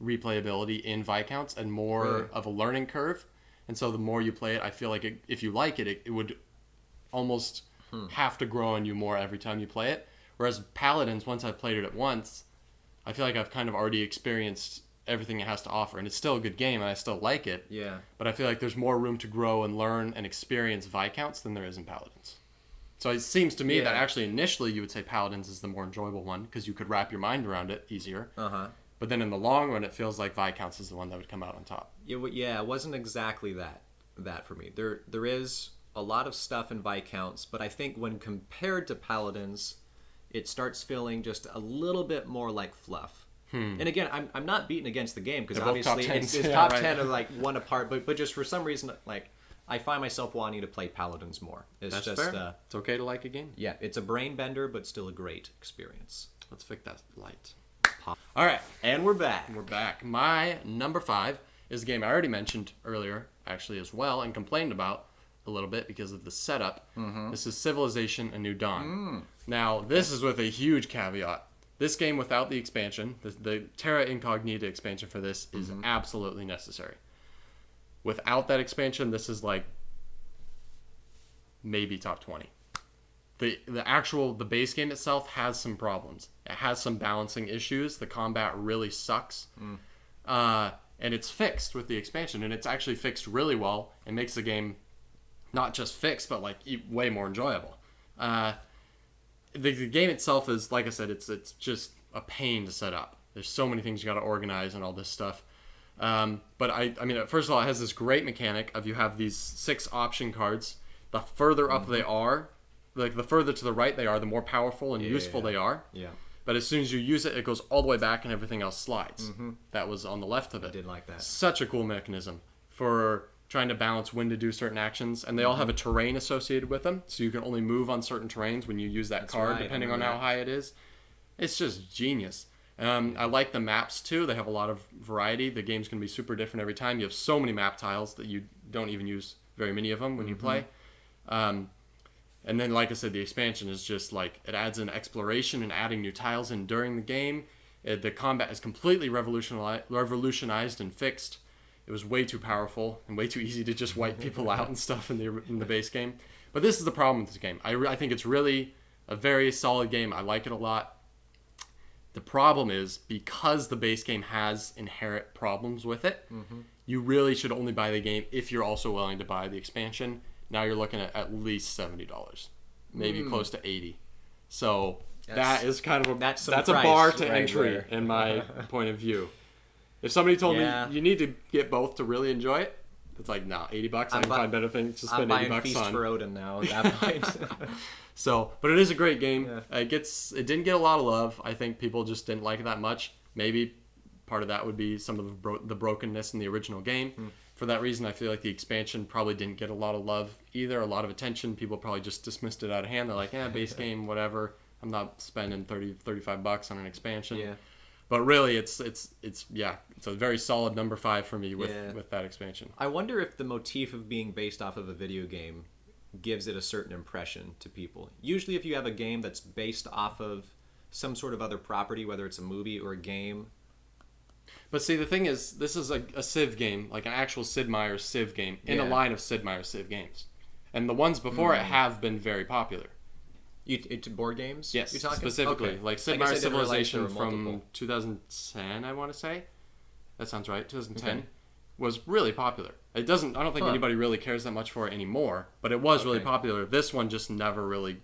replayability in Viscounts and more of a learning curve. And so the more you play it, I feel like if you like it, it would almost have to grow on you more every time you play it. Whereas Paladins, once I've played it once, I feel like I've kind of already experienced everything it has to offer. And it's still a good game, and I still like it. Yeah. But I feel like there's more room to grow and learn and experience Viscounts than there is in Paladins. So it seems to me that actually initially you would say Paladins is the more enjoyable one because you could wrap your mind around it easier. But then in the long run, it feels like Viscounts is the one that would come out on top. Yeah, it wasn't exactly that for me. There is a lot of stuff in Viscounts, but I think when compared to Paladins, it starts feeling just a little bit more like fluff. And again, I'm not beating against the game because obviously it's top 10 are like one apart, but just for some reason, like, I find myself wanting to play Paladins more. That's just fair. It's okay to like a game. Yeah, it's a brain bender, but still a great experience. Let's fix that light. All right, and we're back. We're back. My number 5 is a game I already mentioned earlier, actually as well, and complained about a little bit because of the setup. This is Civilization: A New Dawn. Now, this is with a huge caveat. This game without the expansion, the Terra Incognita expansion for this is absolutely necessary. Without that expansion, this is like maybe top 20. The base game itself has some problems. It has some balancing issues. The combat really sucks. And it's fixed with the expansion, and it's actually fixed really well and makes the game not just fixed, but like way more enjoyable. the game itself is, like I said, it's just a pain to set up. There's so many things you got to organize and all this stuff. But I mean, first of all, it has this great mechanic of you have these 6 option cards. The further up they are, like the further to the right they are, the more powerful and useful they are. Yeah. But as soon as you use it, it goes all the way back and everything else slides. That was on the left of it. I did like that. Such a cool mechanism for trying to balance when to do certain actions. And they all have a terrain associated with them. So you can only move on certain terrains when you use that card, depending on how high it is. It's just genius. I like the maps too. They have a lot of variety. The game's going to be super different every time. You have so many map tiles that you don't even use very many of them when you play. And then, like I said, the expansion is just like, it adds an exploration and adding new tiles in during the game. The combat is completely revolutionized and fixed. It was way too powerful and way too easy to just wipe people out and stuff in the base game. But this is the problem with this game. I think it's really a very solid game. I like it a lot. The problem is, because the base game has inherent problems with it, you really should only buy the game if you're also willing to buy the expansion. Now you're looking at least $70, maybe close to $80. So that is kind of that's a bar to entry in my point of view. If somebody told me you need to get both to really enjoy it, it's like, nah, $80. I can find better things to spend $80 on. I'm buying Feast for Odin now at that point. So, but it is a great game. Yeah. It didn't get a lot of love. I think people just didn't like it that much. Maybe part of that would be some of the brokenness in the original game. For that reason, I feel like the expansion probably didn't get a lot of love either, a lot of attention. People probably just dismissed it out of hand. They're like, base game, whatever. I'm not spending $35 on an expansion. Yeah. But really, it's a very solid number 5 for me with that expansion. I wonder if the motif of being based off of a video game gives it a certain impression to people. Usually if you have a game that's based off of some sort of other property, whether it's a movie or a game. But see, the thing is, this is a Civ game, like an actual Sid Meier's Civ game, in a line of Sid Meier's Civ games. And the ones before it have been very popular. Into board games? Yes, you're talking? Specifically. Okay. Like Sid Meier's Civilization from 2010, I want to say. That sounds right, 2010. Was really popular. I don't think anybody really cares that much for it anymore, but it was really popular. This one just never really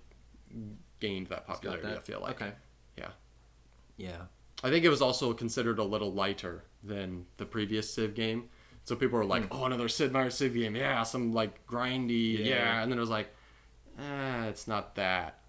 gained that popularity, I feel like. Okay. Yeah. Yeah. I think it was also considered a little lighter than the previous Civ game. So people were like, oh, another Sid Meier's Civ game. Yeah, some like grindy. Yeah. And then it was like, it's not that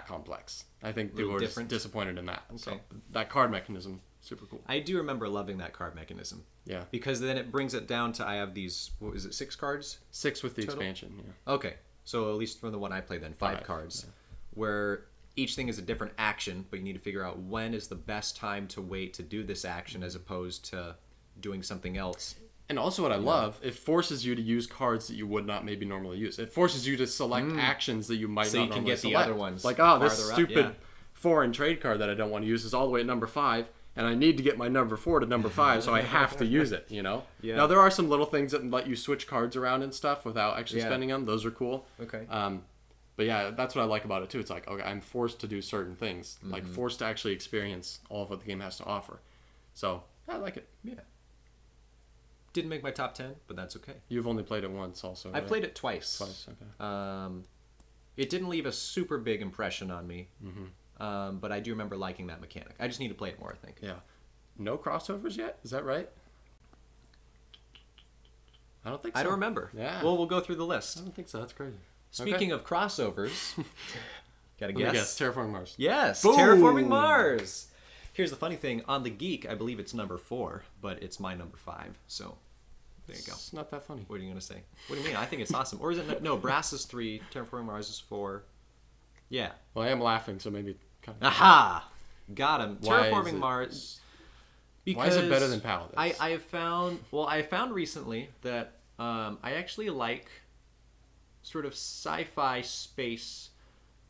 complex. I think people were just disappointed in that. Okay. So that card mechanism, super cool. I do remember loving that card mechanism. Yeah. Because then it brings it down to, I have these, 6 cards? 6 with the expansion, yeah. Okay. So at least from the one I played then, 5 cards. Yeah. Where each thing is a different action, but you need to figure out when is the best time to wait to do this action as opposed to doing something else. And also what I love, it forces you to use cards that you would not maybe normally use. It forces you to select actions that you might not normally select. So you can get the other ones. Like, this stupid foreign trade card that I don't want to use is all the way at number 5, and I need to get my number 4 to number 5, so I have to use it, you know? Yeah. Now, there are some little things that let you switch cards around and stuff without actually spending them. Those are cool. Okay. But yeah, that's what I like about it too. It's like, okay, I'm forced to do certain things, like forced to actually experience all of what the game has to offer. So I like it. Yeah. Didn't make my top 10, but that's okay. You've only played it once, also. Right? I played it twice. Okay. It didn't leave a super big impression on me, but I do remember liking that mechanic. I just need to play it more, I think. Yeah. No crossovers yet? Is that right? I don't think so. I don't remember. Yeah. Well, we'll go through the list. I don't think so. That's crazy. Speaking of crossovers, got a guess? Terraforming Mars. Yes, Boom! Terraforming Mars. Here's the funny thing. On the Geek, I believe it's number 4, but it's my number 5. So there you go. It's not that funny. What are you going to say? What do you mean? I think it's awesome. Or is it... No, Brass is 3, Terraforming Mars is 4. Yeah. Well, I am laughing, so maybe... Aha! Got him. Terraforming Mars... Because why is it better than Paladins? I found recently that I actually like... sort of sci-fi space,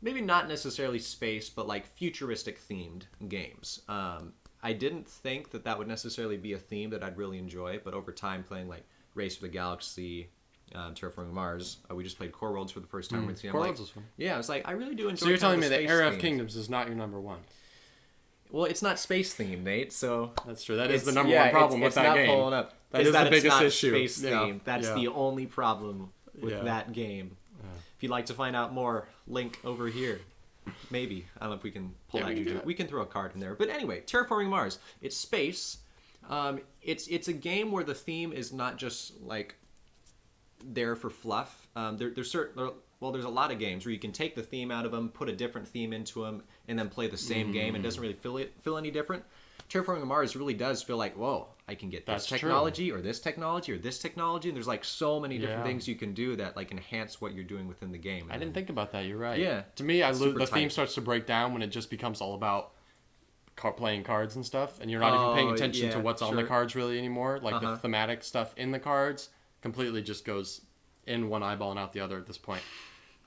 maybe not necessarily space, but like futuristic themed games. I didn't think that would necessarily be a theme that I'd really enjoy, but over time playing like Race for the Galaxy, Terraforming Mars, we just played Core Worlds for the first time. Core Worlds was fun. Yeah, I was like, I really do enjoy. So you're telling me that Era of Kingdoms is not your number 1? Well, it's not space themed, Nate. So that's true. That is the number 1 problem with that game. Pulling up. That is the biggest issue. Space themed. That's the only problem with that game. If you'd like to find out more, link over here. Maybe. I don't know if we can pull Yeah, that we can do juju. that. We can throw a card in there. But anyway, Terraforming Mars. It's space. It's a game where the theme is not just like there for fluff. There's a lot of games where you can take the theme out of them, put a different theme into them, and then play the same game. And it doesn't really feel any different. Terraforming Mars really does feel like, whoa, I can get this technology or this technology or this technology. And there's like so many different things you can do that like enhance what you're doing within the game. I didn't think about that. You're right. Yeah. To me, the theme tight. starts to break down when it just becomes all about playing cards and stuff, and you're not even paying attention to what's on the cards really anymore. Like the thematic stuff in the cards completely just goes in one eyeball and out the other at this point.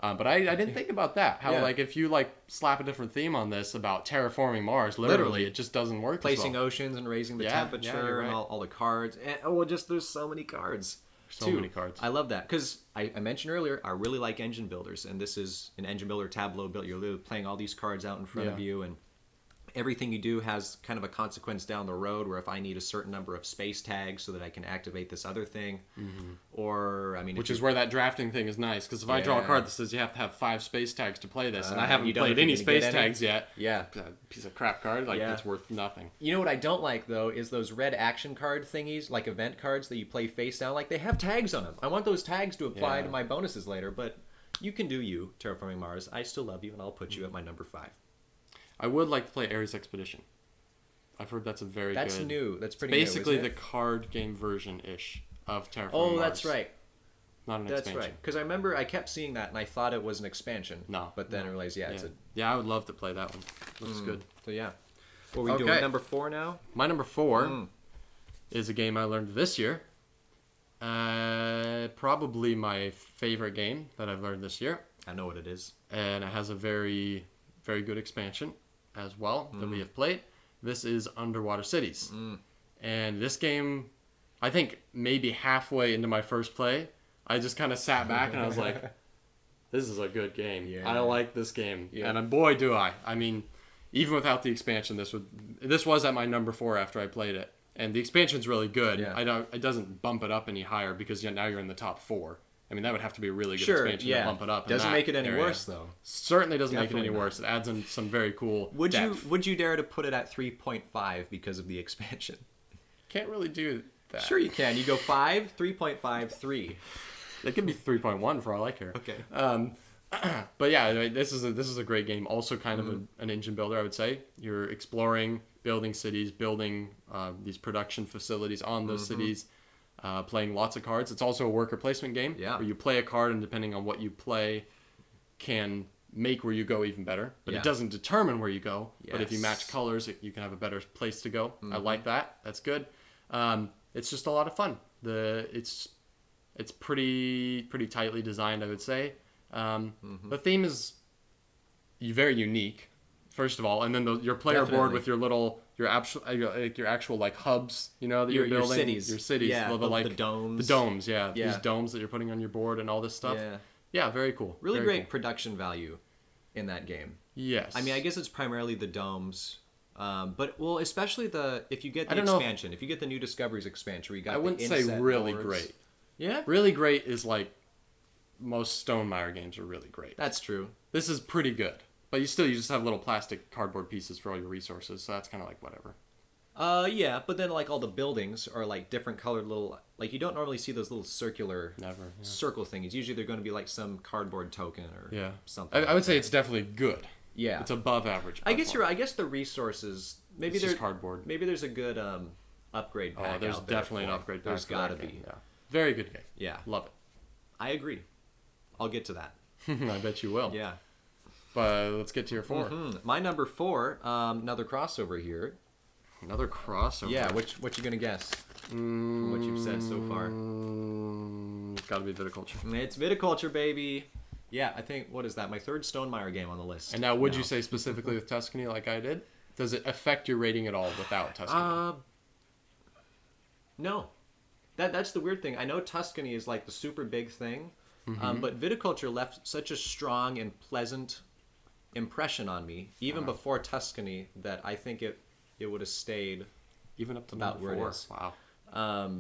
But I didn't think about that. How like if you like slap a different theme on this about terraforming Mars, literally it just doesn't work. Placing oceans and raising the temperature and all the cards. And just there's so many cards. So many cards. I love that because I mentioned earlier I really like engine builders, and this is an engine builder tableau build. You're literally playing all these cards out in front of you, and everything you do has kind of a consequence down the road where if I need a certain number of space tags so that I can activate this other thing, or I mean, which is where that drafting thing is nice, because if I draw a card that says you have to have 5 space tags to play this, and I haven't played any space tags yet, piece of crap card, like it's worth nothing. You know what I don't like though is those red action card thingies, like event cards that you play face down, like they have tags on them. I want those tags to apply to my bonuses later, but you can do you, Terraforming Mars. I still love you, and I'll put you at my number 5. I would like to play Ares Expedition. I've heard that's a very That's good... new. That's pretty basically new, isn't the card game version-ish of Terraforming Oh, Mars. that's right. Not an That's expansion. right. Because I remember I kept seeing that, and I thought it was an expansion. No. But then I realized, it's a... Yeah, I would love to play that one. Looks good. So, yeah. What are we doing? Number 4 now? My number 4 is a game I learned this year. Probably my favorite game that I've learned this year. I know what it is. And it has a very, very good expansion as well that we have played. This is Underwater Cities. And this game, I think maybe halfway into my first play, I just kind of sat back and I was like, this is a good game. Yeah. I like this game. Yeah. And boy, do I. I mean, even without the expansion, this was at my number 4 after I played it. And the expansion's really good. Yeah. It doesn't bump it up any higher because now you're in the top 4. I mean, that would have to be a really good expansion to bump it up. Doesn't make it any worse, though. Certainly doesn't make it any worse. It adds in some very cool depth. Would you dare to put it at 3.5 because of the expansion? Can't really do that. Sure you can. You go 5, 3.5, 3. It could be 3.1 for all I care. Okay. But yeah, this is a great game. Also kind of an engine builder, I would say. You're exploring, building cities, building these production facilities on those cities. Playing lots of cards. It's also a worker placement game where you play a card, and depending on what you play can make where you go even better. But it doesn't determine where you go. Yes. But if you match colors, you can have a better place to go. I like that. That's good. It's just a lot of fun. It's pretty tightly designed, I would say. The theme is very unique, first of all, and then your player board with your actual like hubs, that you're building, your cities, the domes, these domes that you're putting on your board and all this stuff. Very cool. Really very great cool. production value in that game. Yes. I mean, I guess it's primarily the domes, but especially if you get the expansion, if you get the New Discoveries expansion, where you got. I wouldn't say really boards. Great. Yeah. Really great is like most Stonemaier games are really great. That's true. This is pretty good. But you just have little plastic cardboard pieces for all your resources, so that's kind of like whatever. But then like all the buildings are like different colored little, like you don't normally see those little circular circle things. Usually they're going to be like some cardboard token or something. I would say it's definitely good. Yeah. It's above average. I guess you're right. I guess the resources, maybe there's cardboard. Maybe there's a good upgrade pack. There's definitely an upgrade pack. There's got to be. Yeah. Very good game. Yeah. Love it. I agree. I'll get to that. I bet you will. Yeah. But let's get to your 4. My number 4, another crossover here. Another crossover? Yeah, what you gonna guess from what you've said so far? It's gotta be Viticulture. It's Viticulture, baby. Yeah, I think, what is that? My 3rd Stonemaier game on the list. And now, would you say specifically with Tuscany like I did? Does it affect your rating at all without Tuscany? No. That's the weird thing. I know Tuscany is like the super big thing, but Viticulture left such a strong and pleasant impression on me, even before Tuscany, that I think it would have stayed even up to about where 4. it is. Wow.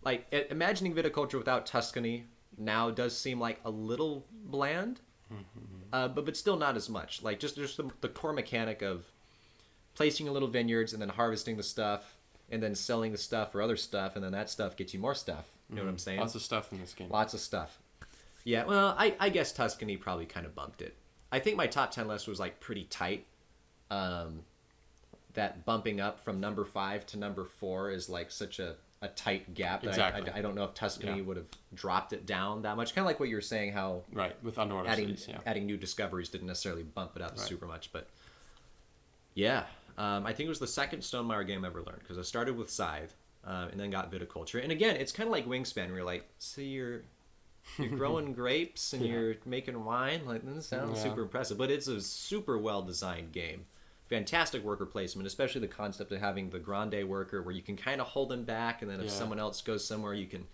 Like imagining Viticulture without Tuscany now does seem like a little bland, but still not as much. Like just the core mechanic of placing a little vineyards and then harvesting the stuff and then selling the stuff for other stuff, and then that stuff gets you more stuff. You know what I'm saying? Lots of stuff in this game. Lots of stuff. Yeah, well, I guess Tuscany probably kind of bumped it. I think my top 10 list was like pretty tight. That bumping up from number 5 to number 4 is like such a tight gap that Exactly. I don't know if Tuscany would have dropped it down that much. Kind of like what you were saying, how Right, with underwater cities, adding new discoveries didn't necessarily bump it up super much. But yeah, I think it was the second Stonemaier game I ever learned, because I started with Scythe and then got Viticulture. And again, it's kind of like Wingspan, where you're like, so you're growing grapes and you're making wine. Like, that sounds super impressive. But it's a super well-designed game. Fantastic worker placement, especially the concept of having the grande worker where you can kind of hold them back, and then if someone else goes somewhere, you can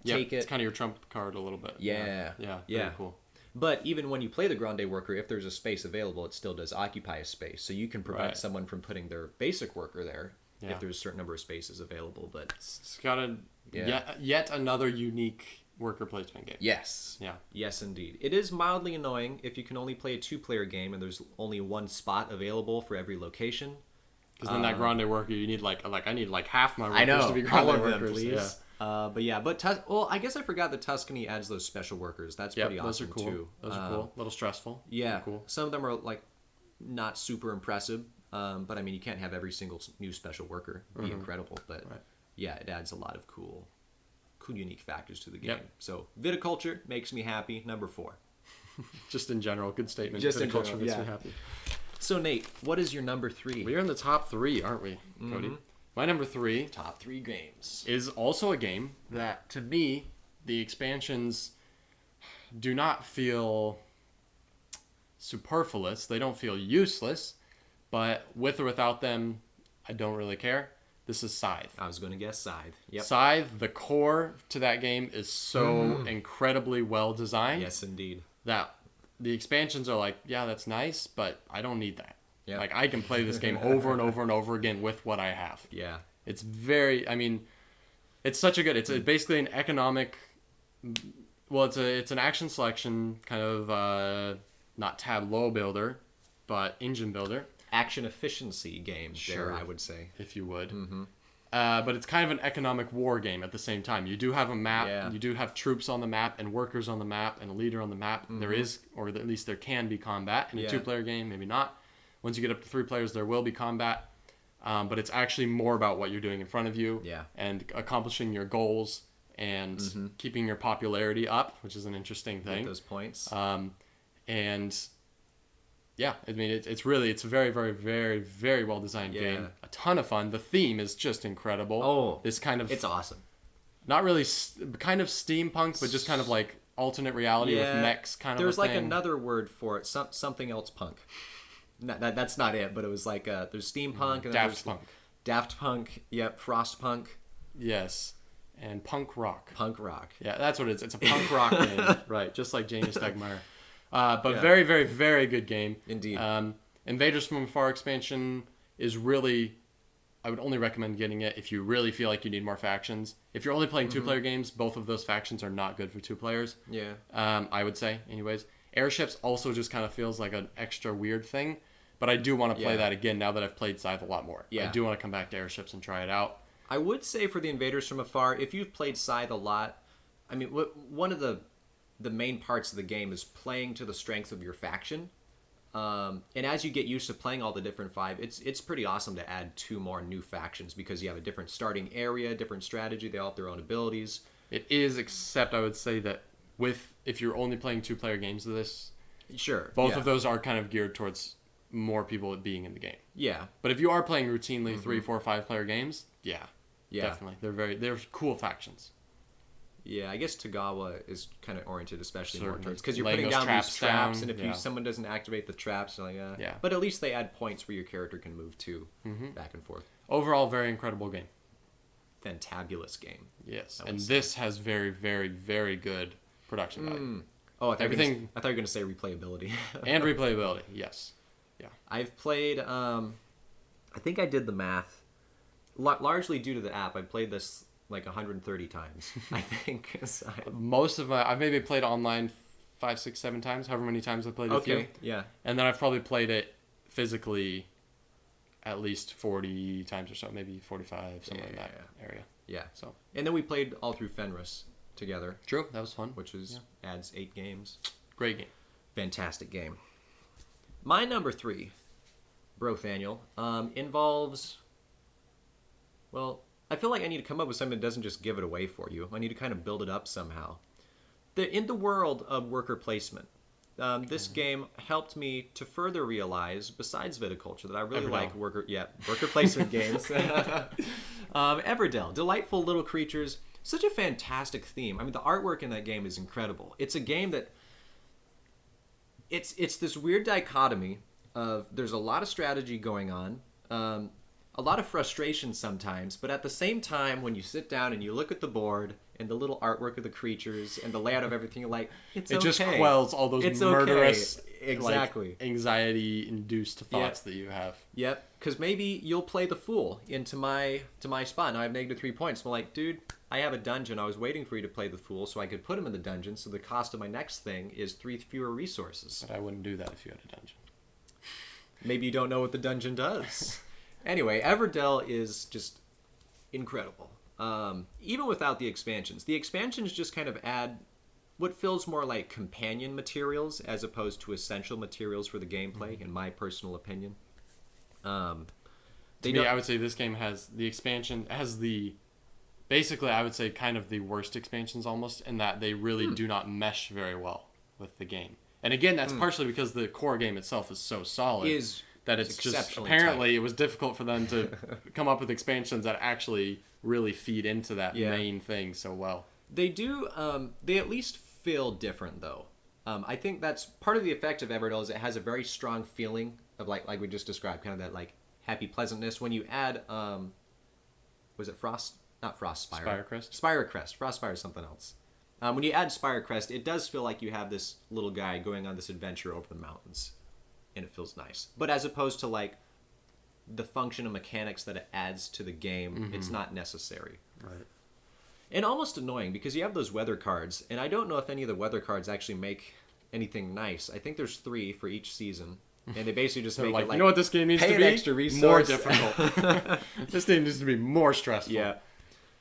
take it. It's kind of your trump card a little bit. Yeah. Very cool. But even when you play the grande worker, if there's a space available, it still does occupy a space. So you can prevent someone from putting their basic worker there if there's a certain number of spaces available. But it's got yet another unique worker placement game. Yes. Yeah. Yes, indeed. It is mildly annoying if you can only play a 2-player game and there's only one spot available for every location. Because then that grande worker, you need I need half my workers to be grande workers. Please. Yeah. Well, I guess I forgot that Tuscany adds those special workers. That's pretty awesome those are cool. too. Those are cool. A little stressful. Yeah. Cool. Some of them are like not super impressive. But I mean, you can't have every single new special worker be incredible. But yeah, it adds a lot of cool unique factors to the game. So Viticulture makes me happy. Number 4. Just in general, good statement. Just Viticulture in general, makes me happy. So Nate, what is your number 3? We're in the top 3, aren't we, Cody? My number 3, top 3 games, is also a game that, to me, the expansions do not feel superfluous. They don't feel useless, but with or without them, I don't really care. This is Scythe. I was going to guess Scythe. Yep. Scythe, the core to that game is so incredibly well designed. Yes, indeed. That the expansions are like, yeah, that's nice, but I don't need that. Yep. Like, I can play this game over and over and over again with what I have. Yeah. It's very, I mean, it's such a good, it's basically an economic, well, it's an action selection kind of, not tableau builder, but engine builder. Action efficiency game there, I would say. If you would. But it's kind of an economic war game at the same time. You do have a map, you do have troops on the map and workers on the map and a leader on the map. There is, or at least there can be combat in a 2-player game, maybe not. Once you get up to 3 players, there will be combat. But it's actually more about what you're doing in front of you and accomplishing your goals and keeping your popularity up, which is an interesting thing. With those points. And yeah, I mean, it's a very, very, very, very well designed game. A ton of fun. The theme is just incredible. Oh, this kind of, it's awesome. Not really, kind of steampunk, but just kind of like alternate reality with mechs kind of. There's like another word for it, something else punk. That's not it, but it was like there's steampunk and Daft Punk. Daft Punk, yep, Frost Punk. Yes, and punk rock. Punk rock. Yeah, that's what it is. It's a punk rock game, right? Just like Janus Stegmaier. But very, very, very good game. Indeed. Invaders from Afar expansion is really, I would only recommend getting it if you really feel like you need more factions. If you're only playing 2-player games, both of those factions are not good for 2 players. Yeah. I would say, anyways. Airships also just kind of feels like an extra weird thing, but I do want to play that again now that I've played Scythe a lot more. Yeah. I do want to come back to Airships and try it out. I would say for the Invaders from Afar, if you've played Scythe a lot, I mean, one of the main parts of the game is playing to the strength of your faction. And as you get used to playing all the different 5, it's pretty awesome to add 2 more new factions because you have a different starting area, different strategy. They all have their own abilities. It is, except I would say that if you're only playing 2-player games of this, both of those are kind of geared towards more people being in the game. Yeah. But if you are playing routinely 3, 4, 5-player games, definitely. They're cool factions. Yeah, I guess Tagawa is kind of oriented especially more towards, because you're putting down these traps, and if someone doesn't activate the traps, you're like, yeah. But at least they add points where your character can move to back and forth. Overall, very incredible game. Fantabulous game. Yes, and this has very, very, very good production value. Oh, I thought you were going to say replayability. And replayability, yes. Yeah. I've played, I think I did the math, largely due to the app. I played this like 130 times, I think. Most of I've maybe played online 5, 6, 7 times, however many times I've played with you. Okay, yeah. And then I've probably played it physically at least 40 times or so, maybe 45, somewhere in that area. Yeah. So. And then we played all through Fenris together. True, that was fun. Which is adds 8 games. Great game. Fantastic game. My number 3, Brothaniel, involves... Well, I feel like I need to come up with something that doesn't just give it away for you. I need to kind of build it up somehow. In the world of worker placement, this game helped me to further realize, besides viticulture, that I really like worker placement games. Everdell, delightful little creatures, such a fantastic theme. I mean, the artwork in that game is incredible. It's a game that it's this weird dichotomy of there's a lot of strategy going on, a lot of frustration sometimes, but at the same time, when you sit down and you look at the board and the little artwork of the creatures and the layout of everything, you're like, it's okay. It just quells all those murderous, exactly, anxiety-induced thoughts that you have. Yep, because maybe you'll play the fool into my spot. Now I have -3 points. I'm like, dude, I have a dungeon. I was waiting for you to play the fool so I could put him in the dungeon, so the cost of my next thing is 3 fewer resources. But I wouldn't do that if you had a dungeon. Maybe you don't know what the dungeon does. Anyway, Everdell is just incredible. Even without the expansions. The expansions just kind of add what feels more like companion materials as opposed to essential materials for the gameplay, in my personal opinion. To me, I would say this game has the expansion, basically, I would say kind of the worst expansions almost, in that they really do not mesh very well with the game. And again, that's partially because the core game itself is so solid. That it's just apparently tight. It was difficult for them to come up with expansions that actually really feed into that main thing so well. They do. They at least feel different though. I think that's part of the effect of Everdell is it has a very strong feeling of like we just described, kind of that like happy pleasantness. When you add, was it Frost? Not Frostspire. Spirecrest. Spirecrest. Frostspire is something else. When you add Spirecrest, it does feel like you have this little guy going on this adventure over the mountains. And it feels nice. But as opposed to like the function of mechanics that it adds to the game, it's not necessary. Right. And almost annoying because you have those weather cards, and I don't know if any of the weather cards actually make anything nice. I think there's 3 for each season, and they basically just make it like, you know what this game needs to be? Extra resource. More difficult. This game needs to be more stressful. Yeah.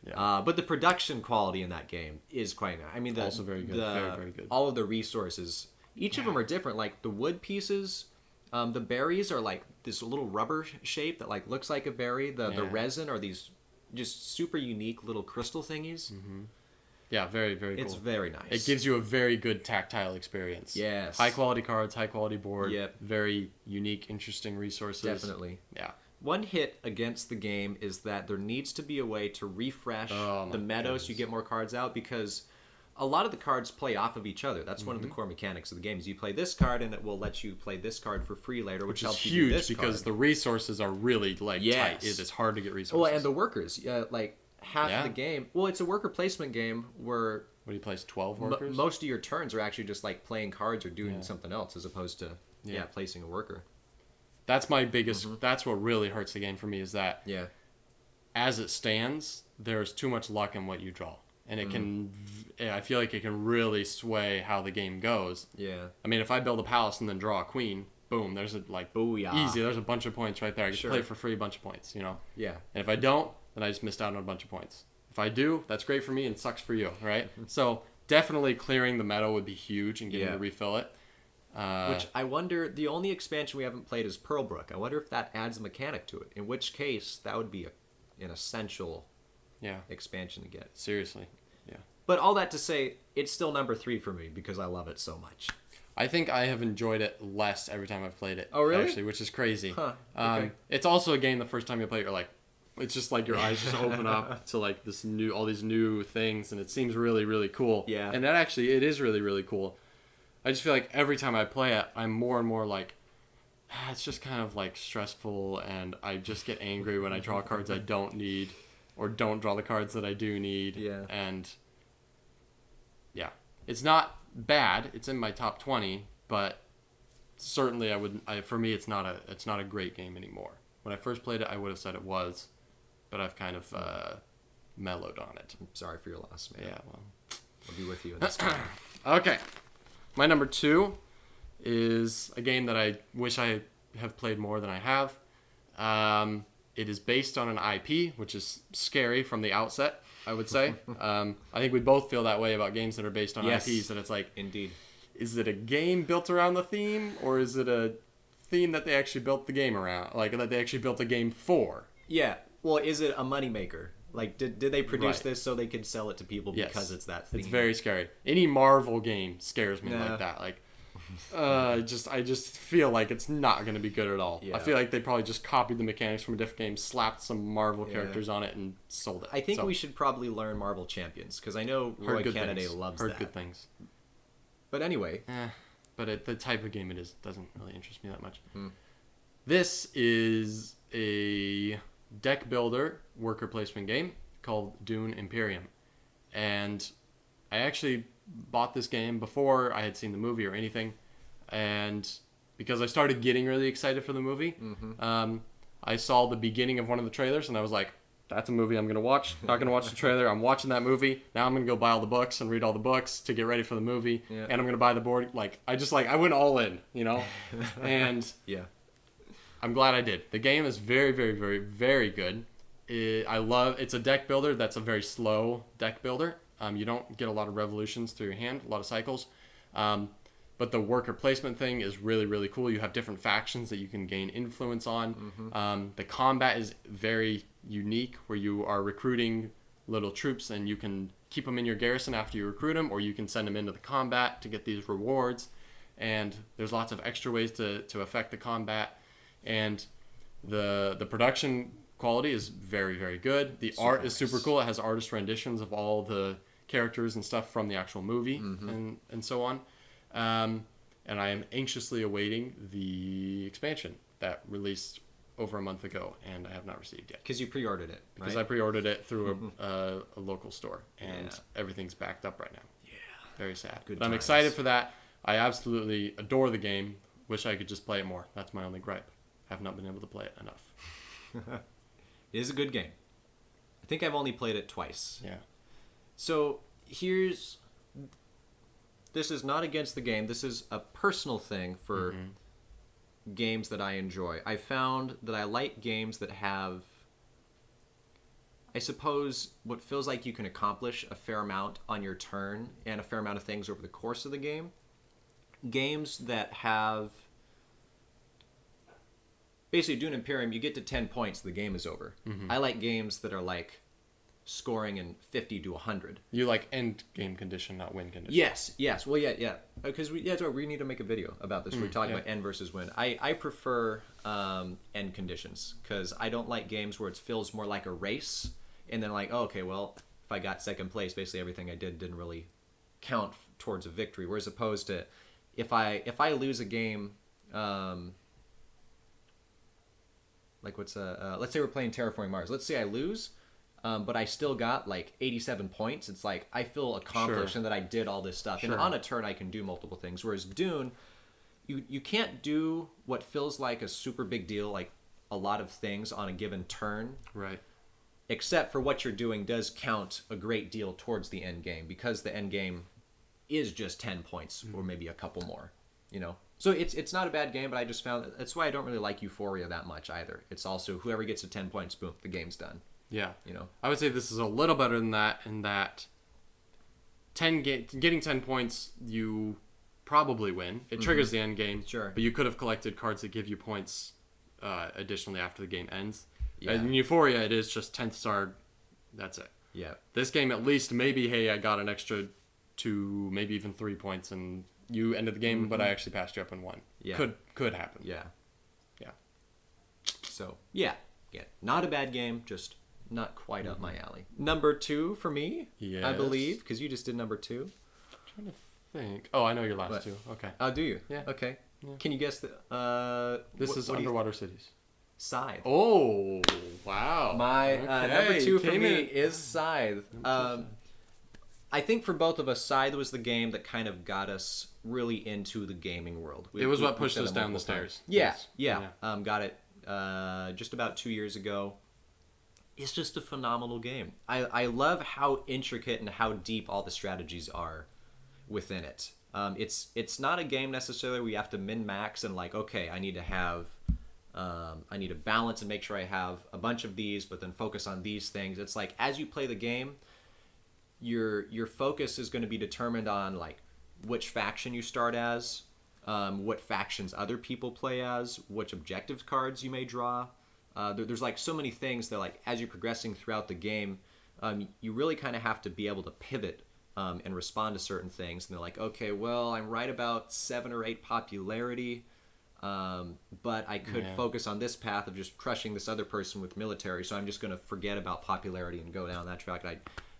But the production quality in that game is quite nice. I mean, also very good. Very, very good. All of the resources, each of them are different. Like the wood pieces. The berries are like this little rubber shape that like looks like a berry. The resin are these just super unique little crystal thingies. Yeah, very, very cool. It's very nice. It gives you a very good tactile experience. Yes. High quality cards, high quality board. Yep. Very unique, interesting resources. Definitely. Yeah. One hit against the game is that there needs to be a way to refresh the meta so you get more cards out, because a lot of the cards play off of each other. That's one of the core mechanics of the game. Is you play this card and it will let you play this card for free later, which helps you do this because card. The resources are really tight. It's hard to get resources. Well, and the workers, like half of the game. Well, it's a worker placement game where what do you place 12 workers? Most of your turns are actually just like playing cards or doing something else as opposed to placing a worker. That's my biggest. That's what really hurts the game for me is that as it stands, there's too much luck in what you draw. And it can, I feel like it can really sway how the game goes. Yeah. I mean, if I build a palace and then draw a queen, boom, there's a, easy, there's a bunch of points right there. I get to play for free a bunch of points, you know? Yeah. And if I don't, then I just missed out on a bunch of points. If I do, that's great for me and sucks for you, right? So definitely clearing the meta would be huge and getting to refill it. Which I wonder, the only expansion we haven't played is Pearlbrook. I wonder if that adds a mechanic to it. In which case, that would be an essential expansion to get. Seriously. Yeah. But all that to say, it's still number 3 for me because I love it so much. I think I have enjoyed it less every time I've played it. Oh, really? Actually, which is crazy. Huh. Okay. It's also a game the first time you play it, you're like, it's just like your eyes just open up to like all these new things, and it seems really, really cool. Yeah. And it is really, really cool. I just feel like every time I play it, I'm more and more like, it's just kind of like stressful, and I just get angry when I draw cards I don't need, or don't draw the cards that I do need. Yeah. And it's not bad. It's in my top 20, but certainly for me, it's not a great game anymore. When I first played it, I would have said it was, but I've kind of mellowed on it. I'm sorry for your loss, man. Yeah, well, I'll be with you in this time. Okay. My number 2 is a game that I wish I have played more than I have. It is based on an IP, which is scary from the outset, I would say. I think we both feel that way about games that are based on IPs, that it's like, indeed, is it a game built around the theme, or is it a theme that they actually built the game around, like that they actually built a game for? Yeah. Well, is it a moneymaker? Like, did they produce this so they could sell it to people because it's that theme? It's very scary. Any Marvel game scares me like that. Like, I just feel like it's not going to be good at all. Yeah. I feel like they probably just copied the mechanics from a different game, slapped some Marvel characters on it, and sold it. I think we should probably learn Marvel Champions, because I know Roy Kennedy loves that. Heard good things. But anyway. But the type of game it is doesn't really interest me that much. This is a deck builder worker placement game called Dune Imperium. And I actually bought this game before I had seen the movie or anything. And because I started getting really excited for the movie, I saw the beginning of one of the trailers and I was like, that's a movie I'm going to watch. Not going to watch the trailer. I'm watching that movie. Now I'm going to go buy all the books and read all the books to get ready for the movie. Yeah. And I'm going to buy the board. I went all in, you know? And yeah, I'm glad I did. The game is very, very, very, very good. It's a deck builder that's a very slow deck builder. You don't get a lot of revolutions through your hand, a lot of cycles. But the worker placement thing is really, really cool. You have different factions that you can gain influence on. The combat is very unique, where you are recruiting little troops and you can keep them in your garrison after you recruit them, or you can send them into the combat to get these rewards. And there's lots of extra ways to affect the combat. And the production quality is very, very good. The art is super cool. It has artist renditions of all the characters and stuff from the actual movie and so on. And I am anxiously awaiting the expansion that released over a month ago, and I have not received yet. Because you pre-ordered it, Because I pre-ordered it through a local store, and everything's backed up right now. Yeah. Very sad. Good but I'm excited for that. I absolutely adore the game. Wish I could just play it more. That's my only gripe. Have not been able to play it enough. It is a good game. I think I've only played it twice. Yeah. So this is not against the game. This is a personal thing for games that I enjoy. I found that I like games that have, I suppose, what feels like you can accomplish a fair amount on your turn and a fair amount of things over the course of the game. Games that have, basically, Dune Imperium, you get to 10 points, the game is over. I like games that are like scoring in 50 to 100. You like end game condition, not win condition. Yes. Well, yeah. Because we need to make a video about this. We're talking about end versus win. I prefer end conditions, because I don't like games where it feels more like a race, and then like, oh, okay, well, if I got second place, basically everything I did didn't really count towards a victory. Whereas opposed to if I lose a game, like let's say we're playing Terraforming Mars. Let's say I lose. But I still got like 87 points. It's like I feel accomplished and that I did all this stuff. And on a turn, I can do multiple things. Whereas Dune, you can't do what feels like a super big deal, like a lot of things on a given turn. Right. Except for what you're doing does count a great deal towards the end game, because the end game is just 10 points or maybe a couple more, you know? So it's not a bad game, but I just found that's why I don't really like Euphoria that much either. It's also whoever gets to 10 points, boom, the game's done. Yeah, you know, I would say this is a little better than that. In that, getting 10 points, you probably win. It triggers the end game. Sure, but you could have collected cards that give you points additionally after the game ends. Yeah. In Euphoria, it is just 10th star. That's it. Yeah. This game, at least, maybe hey, I got an extra 2, maybe even 3 points, and you ended the game, but I actually passed you up and won. Yeah. Could happen. Yeah. So yeah, not a bad game, just not quite up my alley. Number 2 for me, yes. I believe, because you just did number 2. I'm trying to think. Oh, I know your last 2. Okay. Oh, do you? Yeah. Okay. Yeah. Can you guess this is Underwater Cities. Scythe. Oh, wow. My number 2 for me is Scythe. I think for both of us, Scythe was the game that kind of got us really into the gaming world. It was what pushed us down the stairs. Yeah. Got it just about 2 years ago. It's just a phenomenal game. I love how intricate and how deep all the strategies are within it. It's not a game necessarily where you have to min max and like, okay, I need to balance and make sure I have a bunch of these, but then focus on these things. It's like as you play the game, your focus is going to be determined on like which faction you start as, what factions other people play as, which objectives cards you may draw. There's like so many things that like as you're progressing throughout the game, you really kind of have to be able to pivot and respond to certain things. And they're like, okay, well, I'm right about 7 or 8 popularity, but I could focus on this path of just crushing this other person with military. So I'm just going to forget about popularity and go down that track. And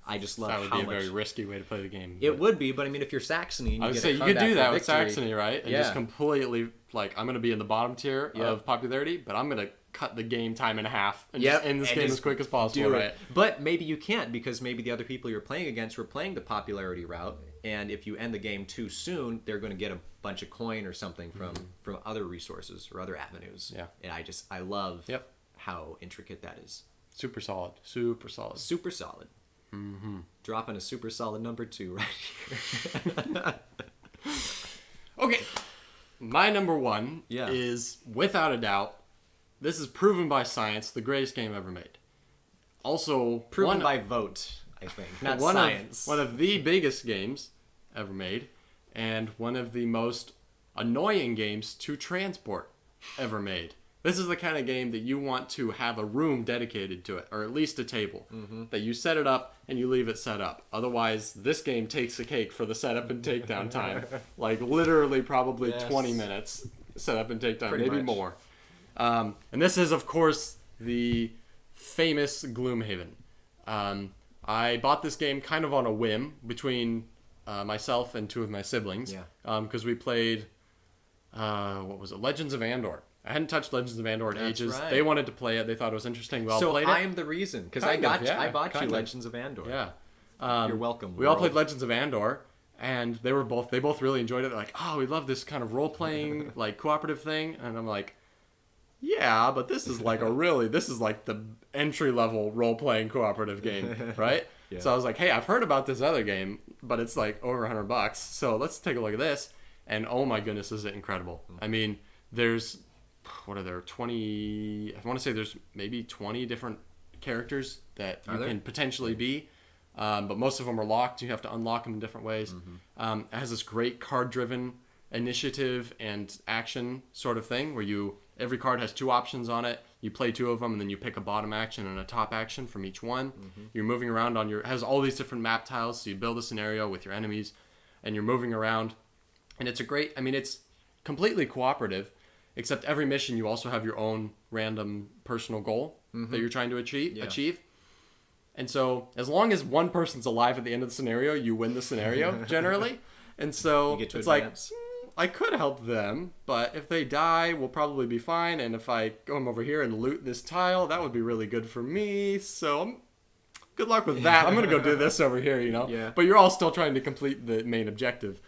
I just love how much... That would be a very risky way to play the game. It would be, but I mean, if you're Saxony and you get a comeback you could do that with victory, Saxony, right? And just completely, like, I'm going to be in the bottom tier of popularity, but I'm going to cut the game time in half and just end this game as quick as possible, right? But maybe you can't, because maybe the other people you're playing against were playing the popularity route, and if you end the game too soon, they're going to get a bunch of coin or something from other resources or other avenues. Yeah. And I love how intricate that is. Super solid. Super solid. Super solid. Mm-hmm. Dropping a super solid number 2 right here. Okay. My number 1 is, without a doubt, this is proven by science, the greatest game ever made. Also, proven by vote, I think, not science. One of the biggest games ever made, and one of the most annoying games to transport ever made. This is the kind of game that you want to have a room dedicated to it, or at least a table, that you set it up and you leave it set up. Otherwise, this game takes a cake for the setup and takedown time. Like, literally probably 20 minutes setup and takedown, maybe more. And this is, of course, the famous Gloomhaven. I bought this game kind of on a whim between myself and 2 of my siblings. Because we played, what was it, Legends of Andor. I hadn't touched Legends of Andor in ages. Right. They wanted to play it. They thought it was interesting. We all played it. So I am the reason, because I bought you Legends of Andor. Yeah. You're welcome. We all played Legends of Andor, and they both really enjoyed it. They're like, oh, we love this kind of role-playing, like, cooperative thing. And I'm like, yeah, but this is like the entry-level role-playing cooperative game, right? So I was like, hey, I've heard about this other game, but it's like over $100, so let's take a look at this. And oh my goodness, is it incredible. I mean, there's, what are there, 20, I want to say there's maybe 20 different characters that you can potentially be, but most of them are locked. You have to unlock them in different ways. It has this great card-driven initiative and action sort of thing where every card has 2 options on it. You play 2 of them, and then you pick a bottom action and a top action from each one. You're moving around it has all these different map tiles, so you build a scenario with your enemies, and you're moving around. And it's it's completely cooperative, except every mission you also have your own random personal goal that you're trying to achieve. And so as long as one person's alive at the end of the scenario, you win the scenario, generally. And so it's advance. Like, I could help them, but if they die, we'll probably be fine. And if I go over here and loot this tile, that would be really good for me. So good luck with that. I'm going to go do this over here, Yeah. But you're all still trying to complete the main objective.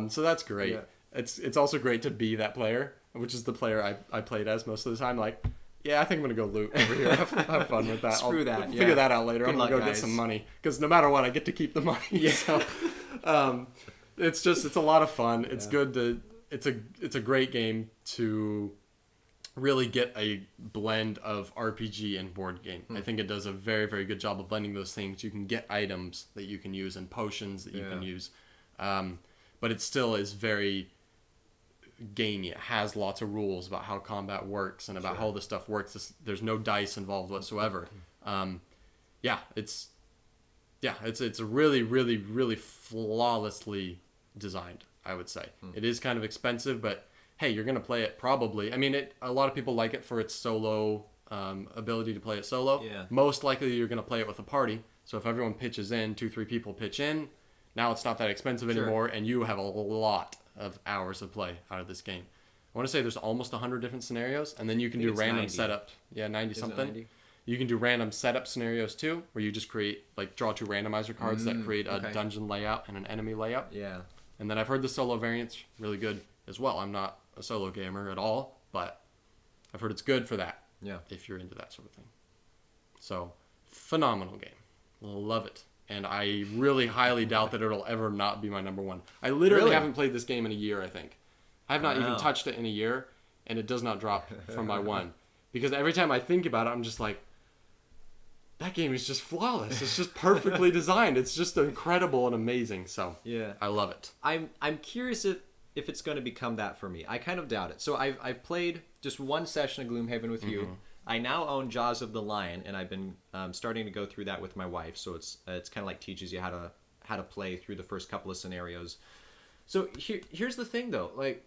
So that's great. Yeah. It's also great to be that player, which is the player I played as most of the time. Like, yeah, I think I'm going to go loot over here. Have fun with that. Screw that. I'll figure that out later. I'm going to go get some money. Because no matter what, I get to keep the money. So, it's a lot of fun. It's good to... It's a great game to really get a blend of RPG and board game. I think it does a very, very good job of blending those things. You can get items that you can use and potions that you can use. But it still is very gamey. It has lots of rules about how combat works and about how this stuff works. There's no dice involved whatsoever. It's a really, really, really flawlessly designed, I would say. It is kind of expensive, but hey, you're going to play it probably. I mean, a lot of people like it for its solo ability to play it solo. Yeah. Most likely you're going to play it with a party. So if everyone pitches in, 2-3 people pitch in, now it's not that expensive anymore, and you have a lot of hours of play out of this game. I want to say there's almost 100 different scenarios, and then you can do random 90. Setup. Yeah, 90-something. 90? You can do random setup scenarios too, where you just draw 2 randomizer cards that create a dungeon layout and an enemy layout. Yeah. And then I've heard the solo variant's really good as well. I'm not a solo gamer at all, but I've heard it's good for that. Yeah. If you're into that sort of thing. So, phenomenal game. Love it. and I really highly doubt that it'll ever not be my number one. I literally haven't played this game in a year, I think. I have not even touched it in a year, and it does not drop from my one. Because every time I think about it, I'm just like, that game is just flawless. It's just perfectly designed. It's just incredible and amazing. So yeah, I love it. I'm curious if it's going to become that for me. I kind of doubt it. So I've played just one session of Gloomhaven with you. I now own Jaws of the Lion, and I've been starting to go through that with my wife. So it's kind of like teaches you how to play through the first couple of scenarios. So here's the thing though, like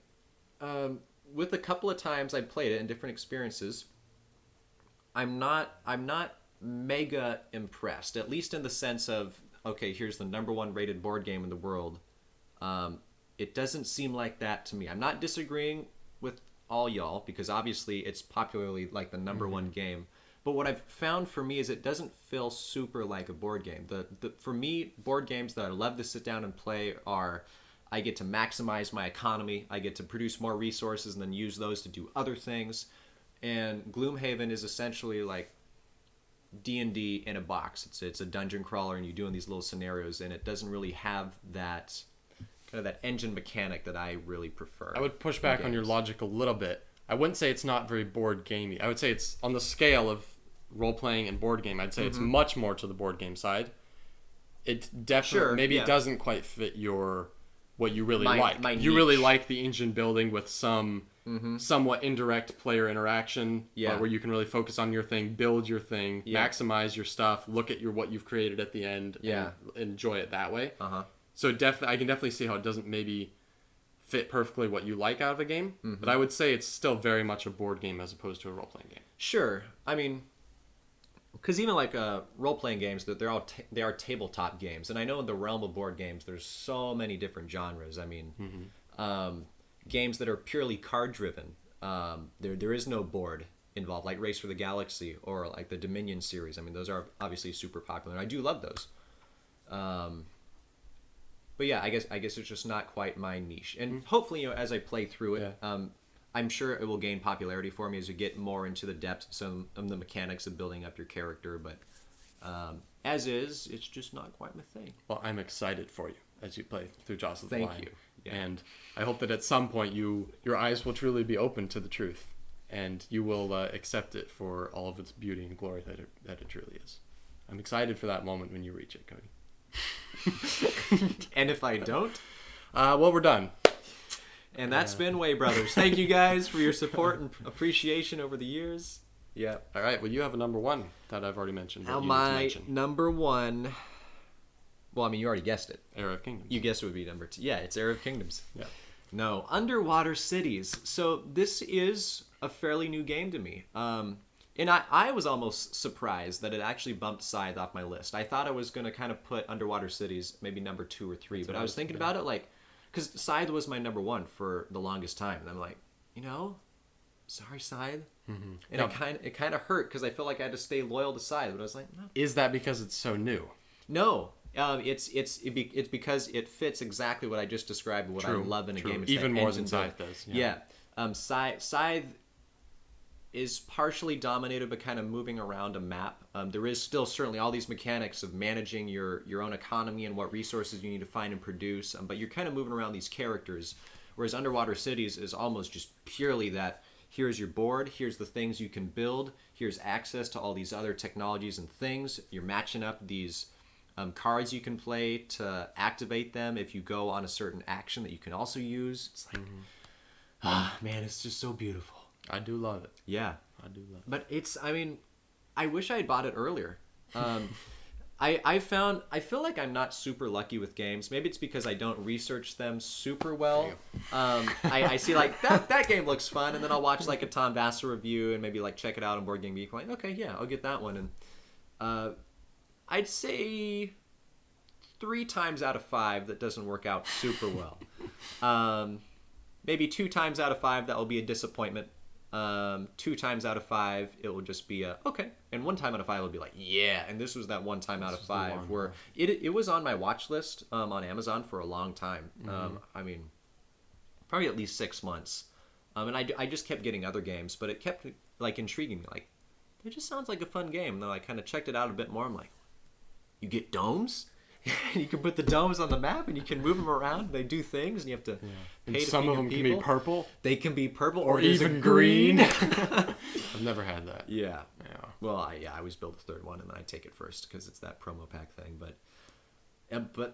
with a couple of times I played it in different experiences, I'm not mega impressed. At least in the sense of, okay, here's the number one rated board game in the world. It doesn't seem like that to me. I'm not disagreeing with all y'all, because obviously it's popularly like the number one game, but what I've found for me is it doesn't feel super like a board game. For me, board games that I love to sit down and play are, I get to maximize my economy, I get to produce more resources and then use those to do other things, and Gloomhaven is essentially like D&D in a box. It's a dungeon crawler, and you're doing these little scenarios, and it doesn't really have that kind of that engine mechanic that I really prefer. I would push back on your logic a little bit. I wouldn't say it's not very board gamey. I would say it's on the scale of role playing and board game. I'd say it's much more to the board game side. It definitely it doesn't quite fit what you really like. You really like the engine building with some somewhat indirect player interaction, where you can really focus on your thing, build your thing, maximize your stuff, look at what you've created at the end, and enjoy it that way. So I can definitely see how it doesn't maybe fit perfectly what you like out of a game, but I would say it's still very much a board game as opposed to a role-playing game. Sure. I mean, because even like role-playing games, they are tabletop games, and I know in the realm of board games, there's so many different genres. I mean, games that are purely card-driven, there is no board involved, like Race for the Galaxy or like the Dominion series. I mean, those are obviously super popular, and I do love those. But yeah, I guess it's just not quite my niche. And hopefully, as I play through it, I'm sure it will gain popularity for me as we get more into the depths of some of the mechanics of building up your character. But as is, it's just not quite my thing. Well, I'm excited for you as you play through Jaws of the Lion. Thank you. Yeah. And I hope that at some point your eyes will truly be open to the truth, and you will accept it for all of its beauty and glory that it truly is. I'm excited for that moment when you reach it, Cody. And if I don't? Well, we're done. And that's been Way Brothers. Thank you guys for your support and appreciation over the years. Yeah. All right. Well, you have a number one that I've already mentioned. Now, my number one... Well, I mean, you already guessed it. Era of Kingdoms. You guessed it would be number two. Yeah, it's Era of Kingdoms. Yeah. No, Underwater Cities. So this is a fairly new game to me. And I was almost surprised that it actually bumped Scythe off my list. I thought I was going to kind of put Underwater Cities maybe number 2 or 3. But I was thinking about it like... Because Scythe was my number 1 for the longest time. And I'm like, sorry, Scythe. And it kind of hurt because I felt like I had to stay loyal to Scythe. But I was like, no. Is that because it's so new? No. It's because it fits exactly what I just described, what I love in a game. It's even more than Scythe does. Yeah. Scythe is partially dominated by kind of moving around a map. There is still certainly all these mechanics of managing your own economy and what resources you need to find and produce, but you're kind of moving around these characters, whereas Underwater Cities is almost just purely that here's your board, here's the things you can build, here's access to all these other technologies and things. You're matching up these cards you can play to activate them if you go on a certain action that you can also use. It's like, man, it's just so beautiful. I do love it. Yeah. I do love it. But I wish I had bought it earlier. I feel like I'm not super lucky with games. Maybe it's because I don't research them super well. I see like that game looks fun, and then I'll watch like a Tom Vassar review and maybe like check it out on Board Game Geek. Like, okay, yeah, I'll get that one. And I'd say 3 times out of 5 that doesn't work out super well. Maybe 2 times out of 5 that will be a disappointment. 2 times out of 5 it will just be okay, and 1 time out of 5 will be like, yeah. And this was that 1 time out of 5 where it was on my watch list on Amazon for a long time. I mean, probably at least 6 months. And I just kept getting other games, but it kept like intriguing me. Like, it just sounds like a fun game. And then I kind of checked it out a bit more. I'm like, you get domes? You can put the domes on the map, and you can move them around. They do things, and you have to And pay to some feed of your them people. can be purple. They can be purple Or there's a even green. I've never had that. Yeah. Yeah. Well, I always build the third one, and then I take it first because it's that promo pack thing. But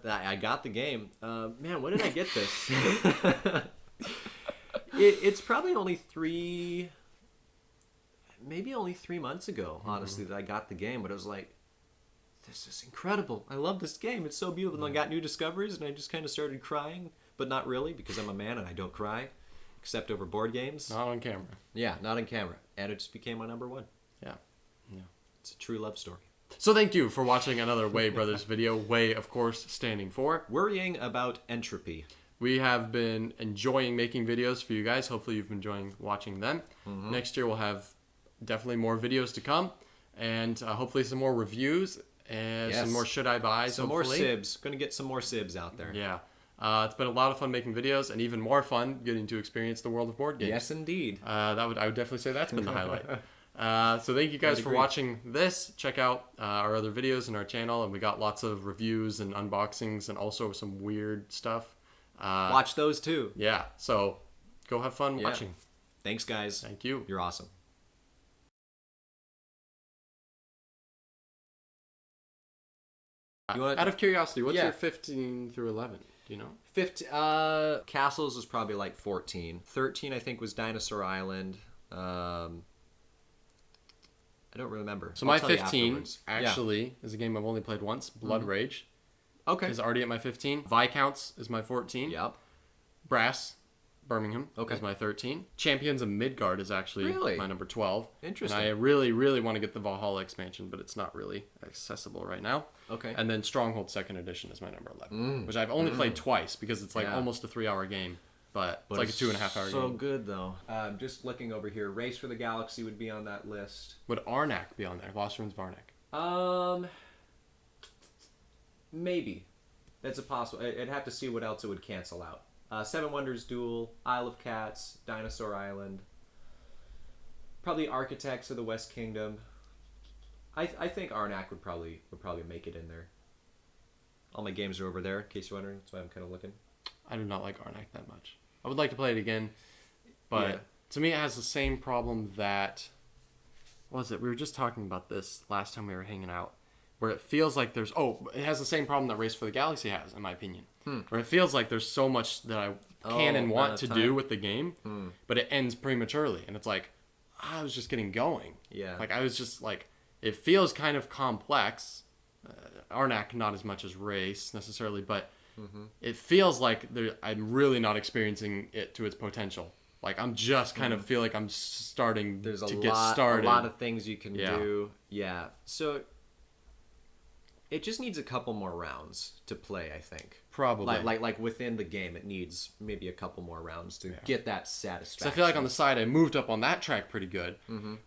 I got the game. Man, when did I get this? It's probably only 3 months ago, honestly, that I got the game. But it was like, this is incredible. I love this game. It's so beautiful. And I got new discoveries, and I just kind of started crying, but not really, because I'm a man and I don't cry, except over board games. Not on camera. Yeah, not on camera. And it just became my number one. Yeah. Yeah. It's a true love story. So thank you for watching another Way Brothers video. Way, of course, standing for Worrying about entropy. We have been enjoying making videos for you guys. Hopefully you've been enjoying watching them. Next year we'll have definitely more videos to come, and hopefully some more reviews and some more should I buys. Some hopefully. more sibs. Going to get some more sibs out there. Yeah. It's been a lot of fun making videos, and even more fun getting to experience the world of board games. Yes, indeed. I would definitely say that's been the highlight. So thank you guys for watching this. Check out our other videos in our channel, and we got lots of reviews and unboxings and also some weird stuff. Watch those too. Yeah, so go have fun watching. Thanks, guys. Thank you. You're awesome. Out of curiosity, what's your 15 through 11? Do you know? 15. Castles was probably like 14. 13, I think, was Dinosaur Island. I don't remember. So my 15 actually is a game I've only played once. Blood Rage. Okay. Is already at my 15. Viscounts is my 14. Yep. Brass, Birmingham Okay. is my 13. Champions of Midgard is actually my number 12. Interesting. And I really, really want to get the Valhalla expansion, but it's not really accessible right now. Okay. And then Stronghold 2nd Edition is my number 11, which I've only played twice because it's like almost a 3-hour game, but it's like a 2.5-hour game. So good, though. Just looking over here, Race for the Galaxy would be on that list. Would Arnak be on there? Vosterman's Varnak. Maybe. That's a possible. I'd have to see what else it would cancel out. Seven Wonders Duel, Isle of Cats, Dinosaur Island. Probably Architects of the West Kingdom. I think Arnak would probably make it in there. All my games are over there, in case you're wondering. That's why I'm kind of looking. I do not like Arnak that much. I would like to play it again, but to me it has the same problem that... What was it? We were just talking about this last time we were hanging out. Where it feels like there's... it has the same problem that Race for the Galaxy has, in my opinion. Where it feels like there's so much that I can and want to do with the game, but it ends prematurely. And it's like, I was just getting going. Yeah. Like, I was just like... It feels kind of complex. Arnak, not as much as Race, necessarily, but it feels like I'm really not experiencing it to its potential. Like, I'm just kind of feel like I'm starting to get started. There's a lot of things you can do. Yeah. So... It just needs a couple more rounds to play, I think. Probably. Like within the game, it needs maybe a couple more rounds to get that satisfaction. So I feel like on the side, I moved up on that track pretty good,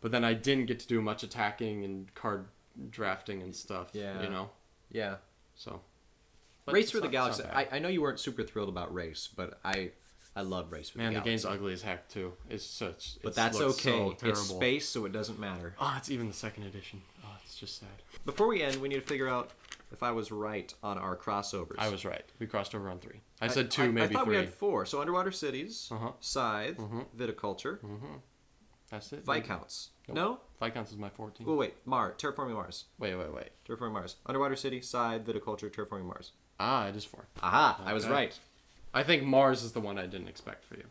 but then I didn't get to do much attacking and card drafting and stuff. Yeah. You know. Yeah. So. Race for the Galaxy. I know you weren't super thrilled about Race, but I love Race for the Galaxy. Man, the game's ugly as heck too. It's such. But that's okay. So it's space, so it doesn't matter. Oh, it's even the 2nd edition. Oh, it's just sad. Before we end, we need to figure out if I was right on our crossovers. I was right. We crossed over on 3. I said 2, maybe 3. I thought we had 4. So Underwater Cities, Scythe, Viticulture, That's it. Viscounts. Nope. No? Viscounts is my 14. Oh, wait. Terraforming Mars. Wait. Terraforming Mars. Underwater City, Scythe, Viticulture, Terraforming Mars. Ah, it is 4. Aha! Okay. I was right. I think Mars is the one I didn't expect for you.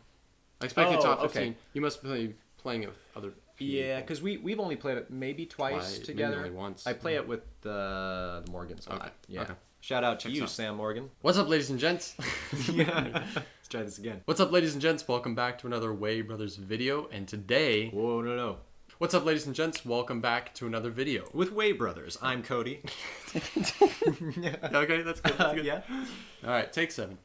I expected top 15. Okay. You must be playing it with other people. Yeah, because we've only played it maybe twice together. Maybe only once. I play it with the Morgans a lot. Okay. Yeah. Okay. Shout out to you, Sam Morgan. What's up, ladies and gents? Let's try this again. What's up, ladies and gents? Welcome back to another Way Brothers video. And today... Whoa, no. What's up, ladies and gents? Welcome back to another video. With Way Brothers, I'm Cody. Okay, that's good. Yeah. All right, take 7.